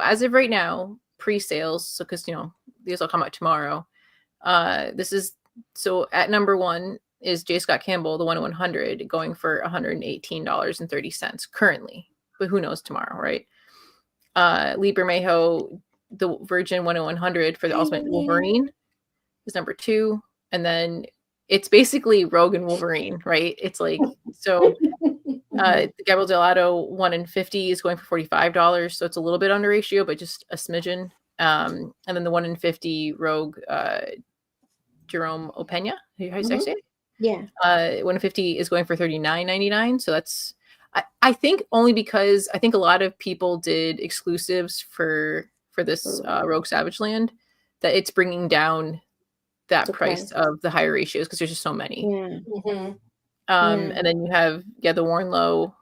as of right now, pre-sales, so because these will come out tomorrow. This is so at #1 is J. Scott Campbell, the 1/100, going for $118.30 currently, but who knows tomorrow, right? Lee Bermejo, the Virgin 1/100 for the Ultimate Wolverine is #2, and then it's basically Rogue and Wolverine, right? It's like so. Gabriel Delato 1/50 is going for $45, so it's a little bit under ratio, but just a smidgen. And then the 1/50 Rogue, Jerome Opena, how do you say it? Yeah. 1/50 is going for $39.99, so that's. I think only because I think a lot of people did exclusives for this Rogue Savage Land, that it's bringing down that price of the higher ratios because there's just so many. Yeah. Mm-hmm. And then you have the Warren Low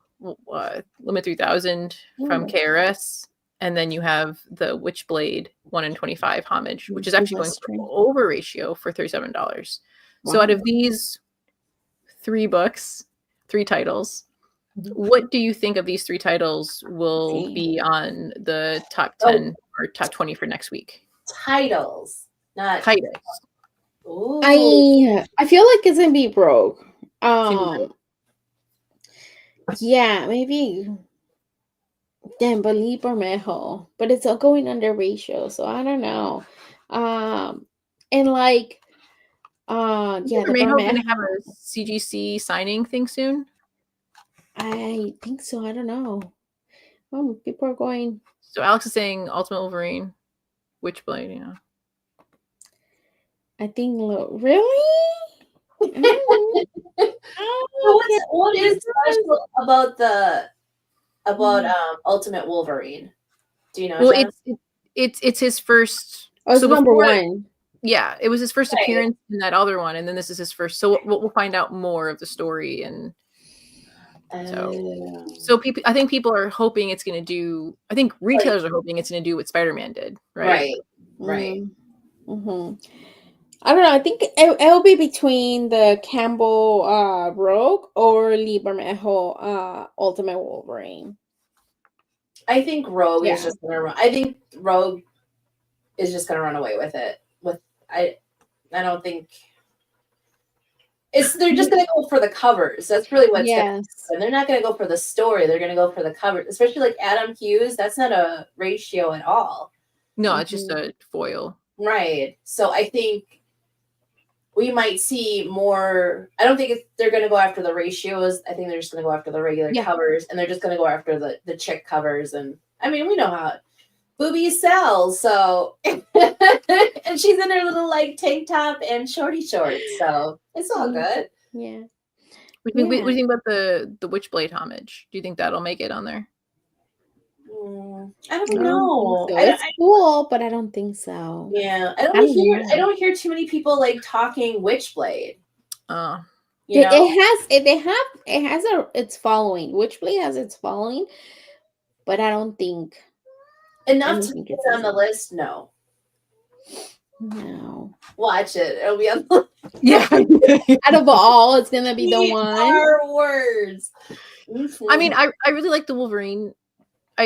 Limit 3000 from KRS, and then you have the Witchblade 1/25 Homage, which is actually going over ratio for $37. Wow. So out of these 3 books, 3 titles, what do you think of these 3 titles will be on the top 10 or top 20 for next week? Titles, not titles. Ooh. I feel like it's gonna be Rogue. Yeah, maybe. Damn, but Lee Bermejo, but it's all going under ratio, so I don't know. And like, yeah, the Bermejo gonna have a CGC signing thing soon. I think so. I don't know. People are going. So Alex is saying Ultimate Wolverine, Witchblade. Yeah. I think really. What is special about Ultimate Wolverine? Do you know? Well, it's his first. Oh, so #1. Yeah, it was his first appearance in that other one, and then this is his first. So we'll find out more of the story, and so people. I think people are hoping it's going to do. I think retailers are hoping it's going to do what Spider-Man did. Right. Mm-hmm. I don't know. I think it'll be between the Campbell Rogue or Lee Bermejo Ultimate Wolverine. I think Rogue is just gonna run. I think Rogue is just going to run away with it. I don't think they're just going to go for the covers. That's really what's going to happen. They're not going to go for the story. They're going to go for the covers, especially like Adam Hughes. That's not a ratio at all. No, it's just a foil. Right. So I think we might see more. I don't think they're going to go after the ratios. I think they're just going to go after the regular covers, and they're just going to go after the chick covers. And I mean, we know how boobies sell. So, and she's in her little like tank top and shorty shorts. So it's all good. Yeah. What do you think about the Witchblade homage? Do you think that'll make it on there? I don't know. It's cool, but I don't think so. Yeah, I don't hear too many people like talking Witchblade. You know? It has its following. Witchblade has its following, but I don't think enough to get on the list. No. Watch it. It'll be on the list. Out of all, it's gonna be the one. Our words. I mean, I really like the Wolverine.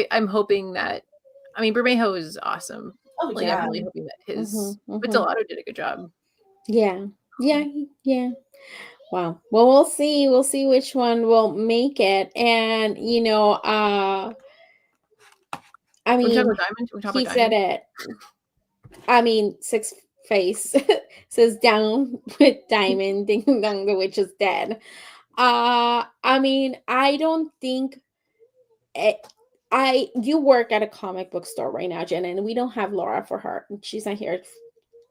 I'm hoping that, I mean, Bermejo is awesome. Oh, like, yeah. I'm really hoping that his Vitillato did a good job. Yeah. Wow. Well, we'll see. We'll see which one will make it. And, you know, I mean, he said it. I mean, Six Face says down with Diamond, ding dong, the witch is dead. I mean, I don't think you work at a comic book store right now, Jen, and we don't have Laura for her. She's not here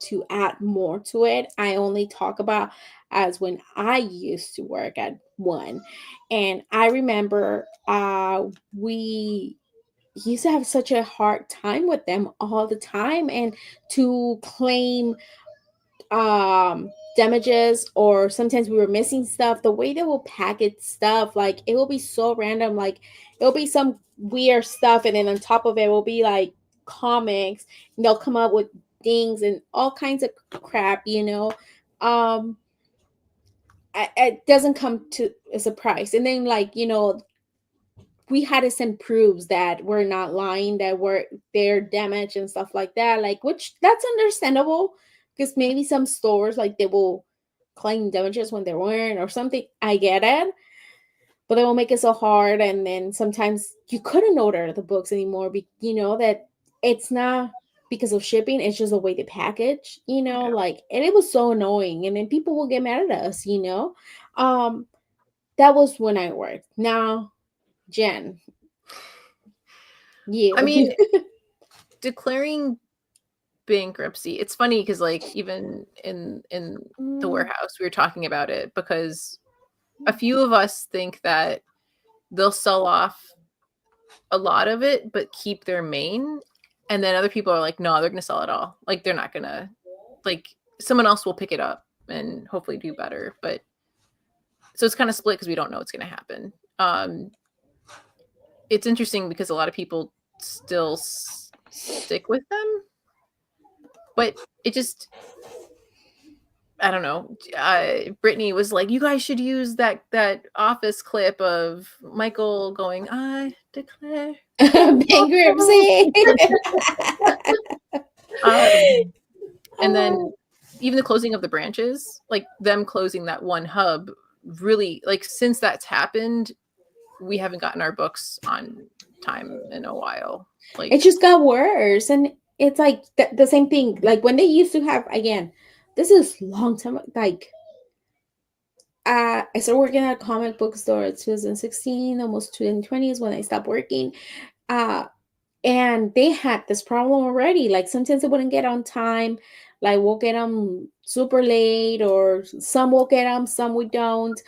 to add more to it. I only talk about as when I used to work at one. And I remember we used to have such a hard time with them all the time, and to claim damages, or sometimes we were missing stuff, the way they will package stuff, like it will be so random, like it'll be some weird stuff, and then on top of it will be like comics, and they'll come up with things and all kinds of crap, you know. It doesn't come to a surprise. And then, like, you know, we had to send proofs that we're not lying, that they're damaged and stuff like that, like, which that's understandable, because maybe some stores, like, they will claim damages when they weren't or something. I get it, but they will make it so hard. And then sometimes you couldn't order the books anymore, you know, that it's not because of shipping, it's just the way they package, you know, like, and it was so annoying. And then people will get mad at us, you know. That was when I worked. Now, Jen, I mean, declaring bankruptcy, it's funny because, like, even in the warehouse we were talking about it, because a few of us think that they'll sell off a lot of it but keep their main, and then other people are like, no, they're gonna sell it all. Like, they're not gonna, like, someone else will pick it up and hopefully do better. But so it's kind of split because we don't know what's gonna happen. It's interesting because a lot of people still stick with them, but it just, I don't know. Brittany was like, you guys should use that Office clip of Michael going, I declare bankruptcy. And then even the closing of the branches, like them closing that one hub, really, like, since that's happened, we haven't gotten our books on time in a while. Like, it just got worse. And it's like the same thing, like when they used to have, again, this is long time, like I started working at a comic book store in 2016, almost 2020 is when I stopped working. And they had this problem already. Like, sometimes they wouldn't get on time. Like, we'll get them super late, or some will get them, some we don't.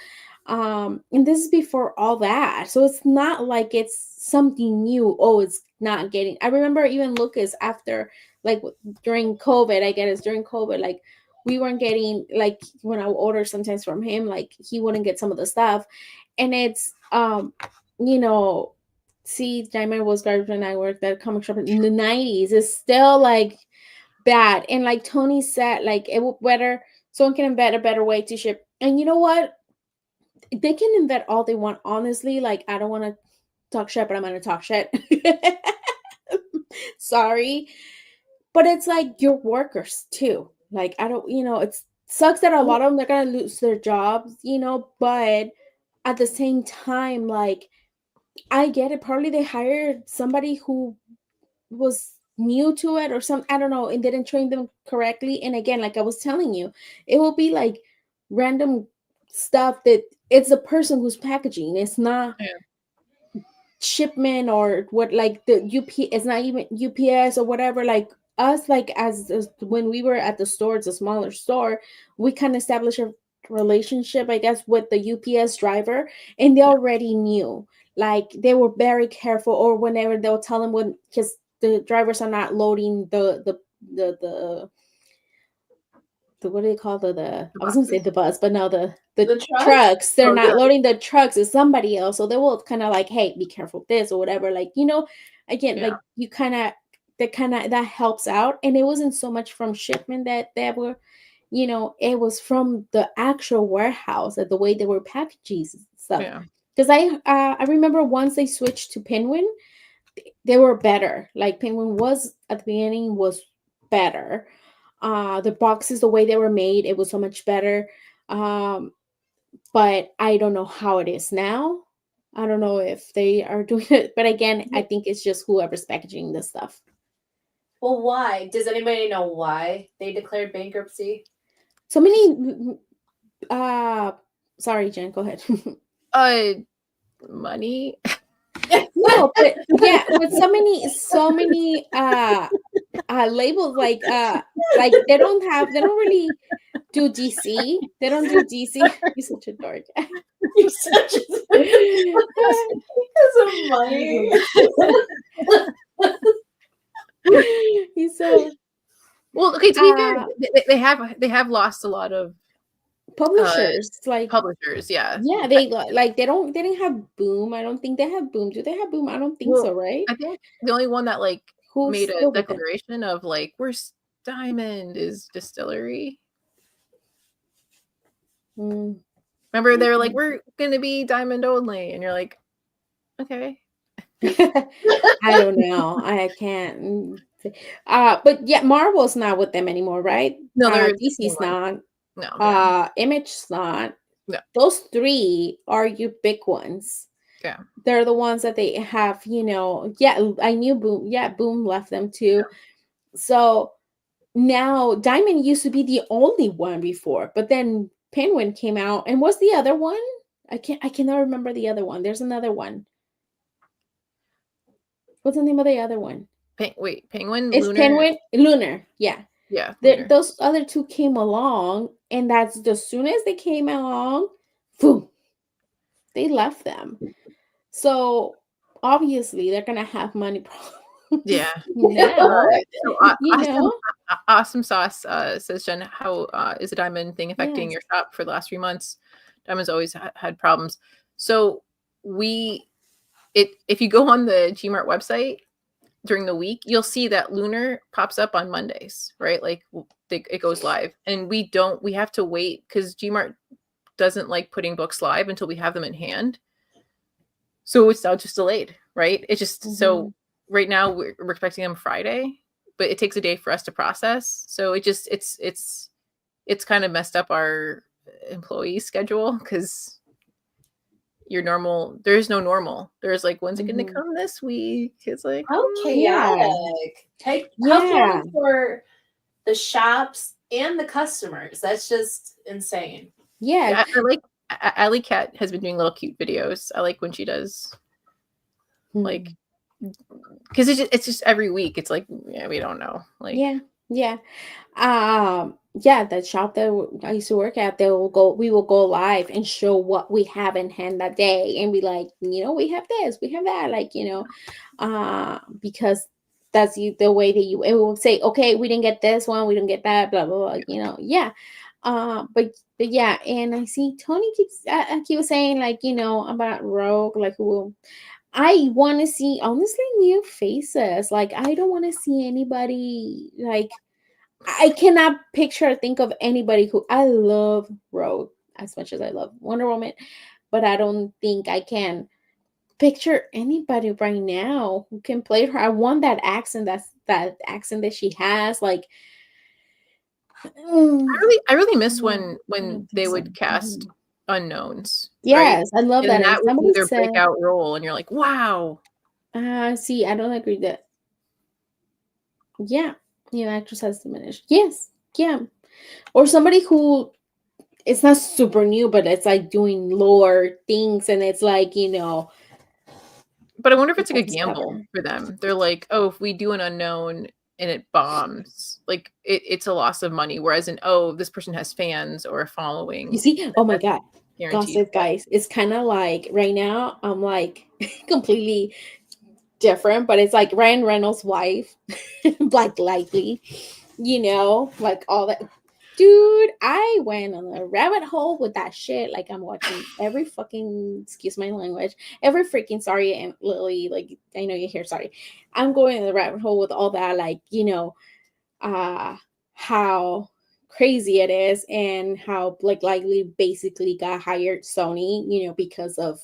And this is before all that. So it's not like it's something new. Oh, it's not getting. I remember even Lucas, after, like, during COVID, I guess during COVID, like, we weren't getting, like, when I would order sometimes from him, like, he wouldn't get some of the stuff. And it's, you know, see, Diamond was garbage when I worked at a comic shop in the 90s. It's still, like, bad. And like Tony said, like, it would better, someone can invent a better way to ship. And you know what? They can invent all they want, honestly. Like, I don't want to talk shit, but I'm going to talk shit. Sorry. but it's like your workers too. Like, I don't, it sucks that a lot of them, they're gonna lose their jobs, but at the same time, like, I get it. Probably they hired somebody who was new to it or some, I don't know, and didn't train them correctly. And again, like I was telling you, it will be like random stuff that it's the person who's packaging. It's not shipment or what, like the it's not even UPS or whatever. Like us, like as when we were at the store, it's a smaller store, we kind of established a relationship, I guess, with the UPS driver, and they already knew. Like they were very careful, or whenever they'll tell them when, because the drivers are not loading the what do they call the I was gonna say the bus, but no, the trucks. They're not loading the trucks. It's somebody else. So they will kind of like, hey, be careful with this or whatever. Like, again, like you that helps out. And it wasn't so much from shipment that they were, it was from the actual warehouse, that the way they were packaging stuff. Yeah. Because I remember once they switched to Penguin, they were better. Like Penguin was at the beginning was better. The boxes, the way they were made, it was so much better. But I don't know how it is now. I don't know if they are doing it. But again, I think it's just whoever's packaging this stuff. Well, why? Does anybody know why they declared bankruptcy? So many. Sorry, Jen. Go ahead. Money. No, but yeah, with so many labels, like they don't really do DC. They don't do DC. You're such a dork. You're such a because of money. He's so well. Okay, to be fair, they have lost a lot of publishers, publishers. Yeah, they didn't have Boom. I don't think they have Boom. Do they have Boom? I don't think so, right? I think the only one that made a declaration of we're Diamond is Distillery. Remember, they were like, we're gonna be Diamond only, and you're like, okay. I don't know. I can't. But yeah, Marvel's not with them anymore, right? No, DC's not. No. Image's not. No. Those three are your big ones. Yeah. They're the ones that they have, Yeah, I knew Boom. Yeah, Boom left them too. Yeah. So now Diamond used to be the only one before, but then Penguin came out. And what's the other one? I cannot remember the other one. There's another one. What's the name of the other one? Penguin? It's Lunar? Penguin? Lunar, yeah. Yeah. Those other two came along, and that's as soon as they came along, boom, they left them. So obviously they're gonna have money problems. Yeah. Now, Awesome Sauce says, Jen, how is the Diamond thing affecting your shop for the last 3 months? Diamond's always had problems. So if you go on the Gmart website during the week, you'll see that Lunar pops up on Mondays, right? Like it goes live, and we have to wait because Gmart doesn't like putting books live until we have them in hand. So it's now just delayed, right? It's just so right now we're expecting them Friday, but it takes a day for us to process. So it's kind of messed up our employee schedule because there's no normal. There's like, when's it going to come this week? It's like, chaotic. How chaotic for the shops and the customers. That's just insane. Yeah. Alley Cat has been doing little cute videos. I like when she does because it's just every week. It's like, we don't know. Yeah. That shop that I used to work at, we will go live and show what we have in hand that day, and be like, we have this, we have that, because that's the way that it will say, okay, we didn't get this one, we didn't get that, blah blah blah, but yeah. And I see Tony keeps saying about Rogue, who I want to see, honestly, new faces. I don't want to see anybody I cannot think of anybody who I love Rogue as much as I love Wonder Woman, but I don't think I can picture anybody right now who can play her. I want that accent. That accent that she has. Like, I really miss no, I when don't think they so. would cast unknowns, right? Yes, I love And then that. And that would be somebody their said, breakout role, and you're like, wow. see, I don't agree that. Yeah, actress has diminished. Yes, yeah, or somebody who it's not super new, but it's like doing lower things, and it's like But I wonder if it's like a gamble discover. for them. They're like, oh, if we do an unknown and it bombs, like it's a loss of money. Whereas this person has fans or a You following, see? Oh my that's god, guaranteed. gossip guys. It's kind of like right now. I'm like completely different, but it's like Ryan Reynolds' wife, Black Lively. Like all that. Dude, I went on a rabbit hole with that shit. Like I'm watching every fucking excuse my language, every freaking sorry and Lily. Like I know you're here. Sorry, I'm going in the rabbit hole with all that. Like how crazy it is and how Blake Lively basically got hired Sony, because of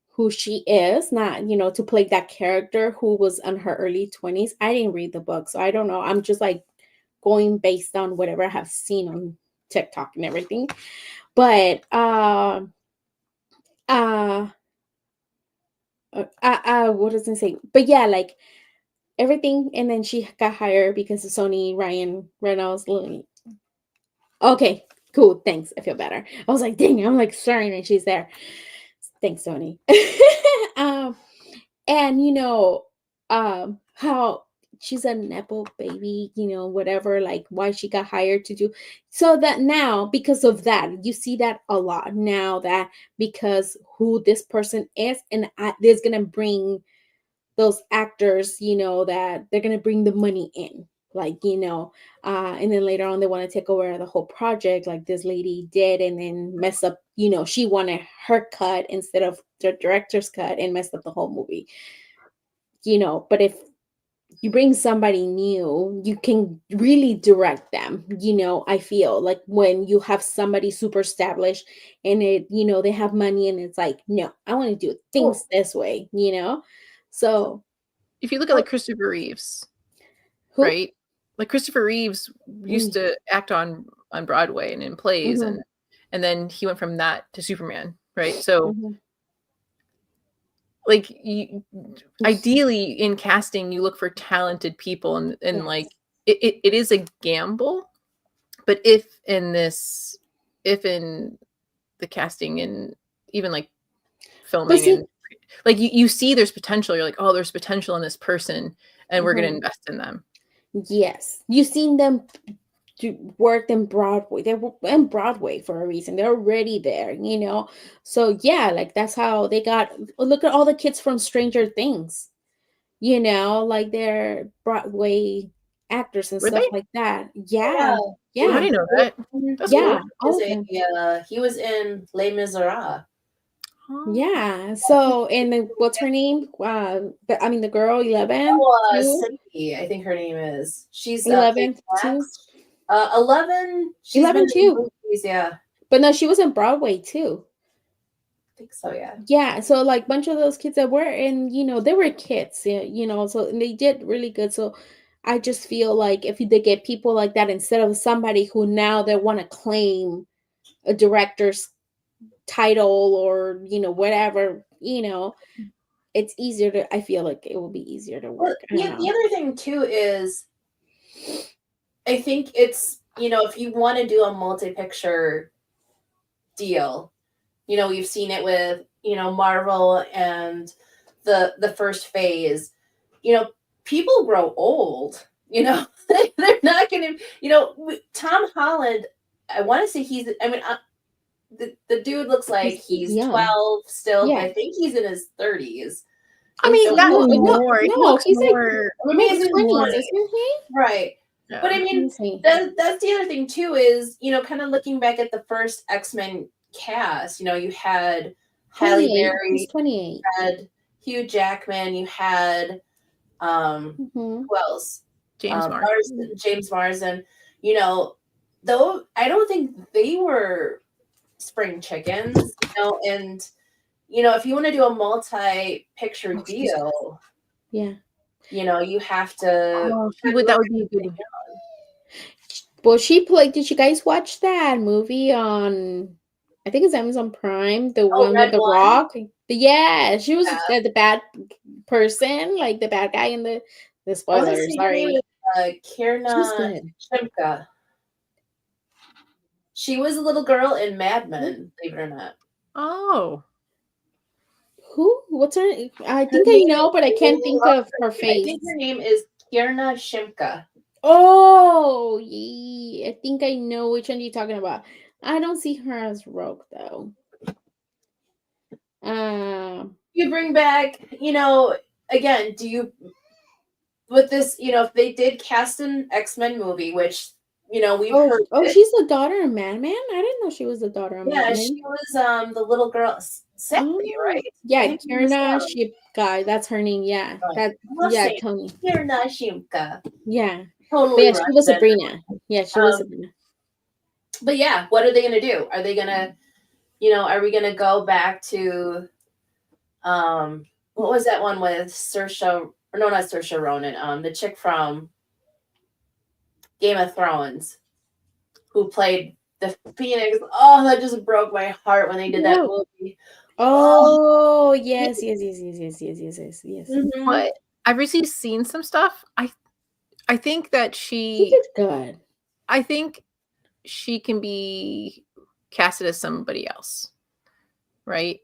who she is, not, to play that character who was in her early 20s. I didn't read the book, so I don't know. I'm just like going based on whatever I have seen on TikTok and everything. But uh what does it say? But yeah, like everything, and then she got hired because of Sony. Ryan Reynolds. Okay, cool. Thanks. I feel better. I was like, dang, I'm like staring and she's there. Thanks, Sony. um, and how she's a nepo baby, whatever, like why she got hired to do. So that now, because of that, you see that a lot now, that because who this person is, and there's gonna bring those actors, that they're gonna bring the money in, like and then later on they want to take over the whole project, like this lady did, and then mess up. She wanted her cut instead of the director's cut and messed up the whole movie. But if you bring somebody new, you can really direct them. I feel like when you have somebody super established and they have money and it's like, no, I want to do things this way. So If you look at like Christopher Reeves, who? right? Like Christopher Reeves used to act on Broadway and in plays, Mm-hmm. and then he went from that to Superman, right? So Mm-hmm. like ideally in casting you look for talented people, and Yes. like it is a gamble, but if in the casting and even like But filming, see, and like you see there's potential, you're like, oh, there's potential in this person and we're going to mhm, invest in them. yes, you've seen them work in Broadway. They were in Broadway for a reason. They're already there. So yeah, like that's how they got. Look at all the kids from Stranger Things. Like they're Broadway actors and Were they? stuff like that. Yeah. Yeah, I yeah, didn't know that. That's yeah, cool. all of them. He was in Les Miserables. Oh. Yeah. So, and then what's her name? The girl 11 Oh, 2, Cindy, I think her name is. She's played 11 2, Max. 11. She's been 11 in 2. movies. Yeah, But no, she was in Broadway too. I think so. Yeah. Yeah, so like bunch of those kids that were in, they were kids, yeah, so and they did really good. So I just feel like if they get people like that instead of somebody who now they want to claim a director's title or whatever, it's easier to. I feel like it will be easier to Well, work. I don't the know. other thing too is, I think it's if you want to do a multi-picture deal, we've seen it with Marvel and the first phase. People grow old. They're not going to. Tom Holland. I want to say he's. I mean, the dude looks like He's he's young. 12 still, but Yeah. I think he's in his 30s. I And mean, so not No, no, more. He no. looks He's like more. maybe mid he's in his 20s, 20s. isn't he? Right. Yeah. But I Let me mean, see. that's the other thing too is, kind of looking back at the first X-Men cast, you had Halle 28. He's Berry, 28. you had Hugh Jackman, you had Mm-hmm. who else? James Marsden. James Marsden. Though I don't think they were spring chickens, and if you want to do a multi-picture deal, Yeah. you have to. Oh, that would be a good one. Well, she played. Did you guys watch that movie on? I think it's Amazon Prime. The Oh, one with Red the One? Rock. Yeah, she was Yeah. the bad person, like the bad guy in the I want to spoiler. say her name Sorry, is she was Kierna good. Shimka. She was a little girl in Mad Men, believe it or not. Oh, Who? What's her? I Her think I name know, but I can't think of her I think face. her name is Kierna Shimka. Oh, yeah. I think I know which one you're talking about. I don't see her as Rogue though. You bring back, again, do you with this, if they did cast an X-Men movie, which, we've heard Oh, it. she's the daughter of Madman. I didn't know she was the daughter of Yeah, Madman. she was the little girl Sally, right? I Yeah, think it was Kierna Sally. Ship guy. That's her name. Yeah, Right. Let's yeah, say Tony. Kierna Shimka. Yeah, but Totally yeah, right. she was Sabrina. Yeah, she was Sabrina. But yeah, what are they gonna do? Are they gonna, are we gonna go back to what was that one with Saoirse, or no, not Saoirse Ronan, the chick from Game of Thrones who played the Phoenix. Oh, that just broke my heart when they did that movie. Oh, yes, yes, yes, yes, yes, yes, yes, yes, yes. Mm-hmm. but I've recently seen some stuff. I think that She did good. I think she can be casted as somebody else, right?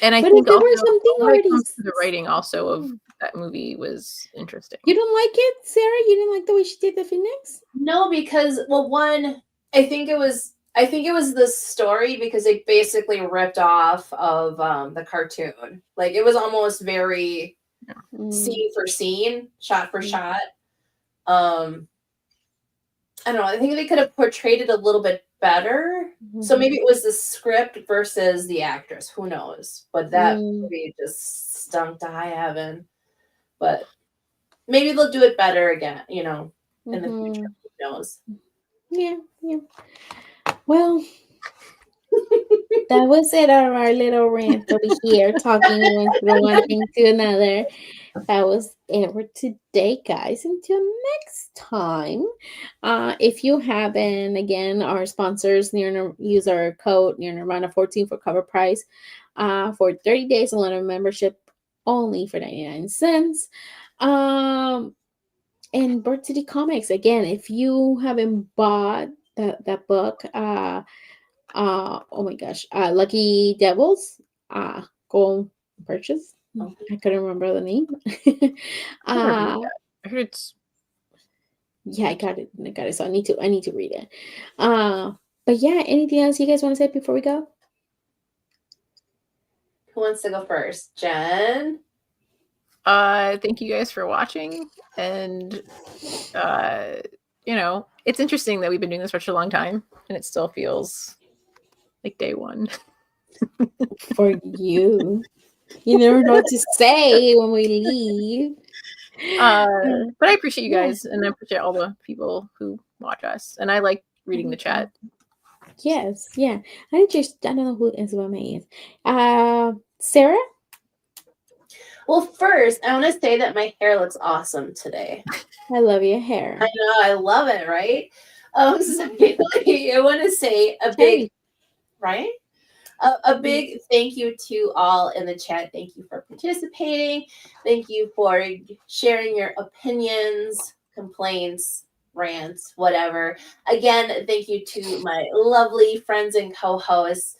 And I But think if there also was something when it already, comes to the writing also of that movie was interesting. you don't like it, Sarah? You didn't like the way she did the Phoenix? No, because one, I think it was the story, because they basically ripped off of the cartoon. Like, it was almost very scene for scene, shot for shot. I don't know. I think they could have portrayed it a little bit better. So maybe it was the script versus the actress. Who knows? But that movie just stunk to high heaven. But maybe they'll do it better again, in the future. Who knows? Yeah, yeah. Well, that was it on our little rant over here, talking one through one thing to another. That was it for today, guys. Until next time. If you haven't, again, our sponsors, use our code Near Nirvana 14 for Covrprice for 30 days alone membership only for 99 cents. And Bird City Comics, again, if you haven't bought that book, oh my gosh, Lucky Devils, go purchase. I couldn't remember the name. I heard it's Yeah, I got it. So I need to read it. But yeah, anything else you guys want to say before we go? Who wants to go first? Jen? thank you guys for watching, and it's interesting that we've been doing this for such a long time and it still feels like day one. For you. You never know what to say when we leave. But I appreciate you guys, and I appreciate all the people who watch us, and I like reading the chat. Yes, yeah. I don't know who Isabella is. Sarah? Well, first, I want to say that my hair looks awesome today. I love your hair. I know, I love it, right? Secondly, I want to say a big, right? A big thank you to all in the chat. Thank you for participating. Thank you for sharing your opinions, complaints, rants, whatever. Again, thank you to my lovely friends and co-hosts,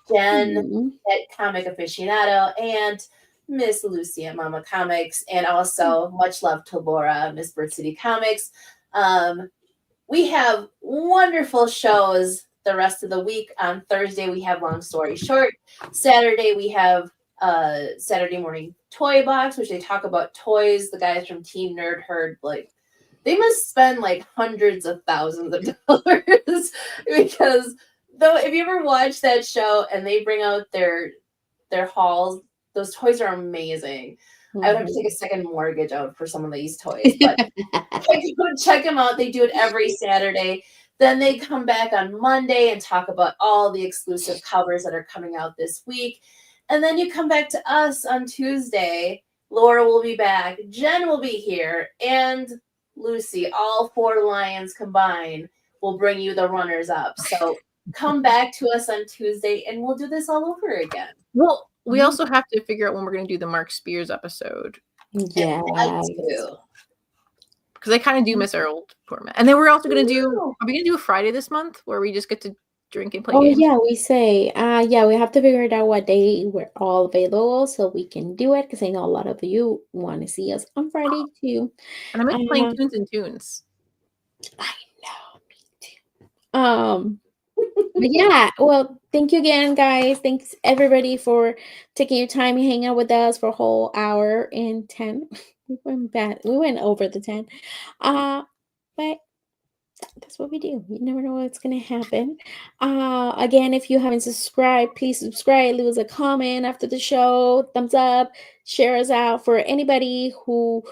Jen at Comic Aficionado and Miss Lucy at Mama Comics, and also much love to Laura, Miss Bird City Comics. We have wonderful shows the rest of the week. On Thursday, we have Long Story Short. Saturday, we have Saturday Morning Toy Box, which they talk about toys. The guys from Team Nerd Herd, they must spend hundreds of thousands of dollars because though, if you ever watch that show and they bring out their hauls, those toys are amazing. I would have to take a second mortgage out for some of these toys, but check them out. They do it every Saturday. Then they come back on Monday and talk about all the exclusive covers that are coming out this week. And then you come back to us on Tuesday. Laura will be back. Jen will be here. And Lucy, all 4 lions combined, will bring you the runners up. So come back to us on Tuesday and we'll do this all over again. Well, we also have to figure out when we're going to do the Mark Spears episode. Yeah. Because I kind of do miss our old format. And then we're also going to do, are we going to do a Friday this month where we just get to drink and play games? Yeah, we say, yeah, we have to figure it out what day we're all available so we can do it, because I know a lot of you want to see us on Friday too. And I miss playing Tunes and Tunes. I know, me too. But yeah, well, thank you again, guys. Thanks everybody for taking your time and hanging out with us for a whole hour and 10. We went over the 10. But that's what we do. You never know what's gonna happen. Again, if you haven't subscribed, please subscribe, leave us a comment after the show, thumbs up, share us out for anybody who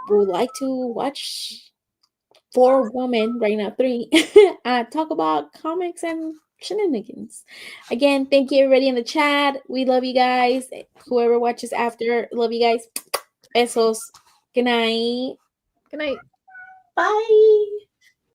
would like to watch 4 women, right now 3, talk about comics and shenanigans. Again, thank you everybody in the chat. We love you guys. Whoever watches after, love you guys. Besos. Good night. Good night. Bye.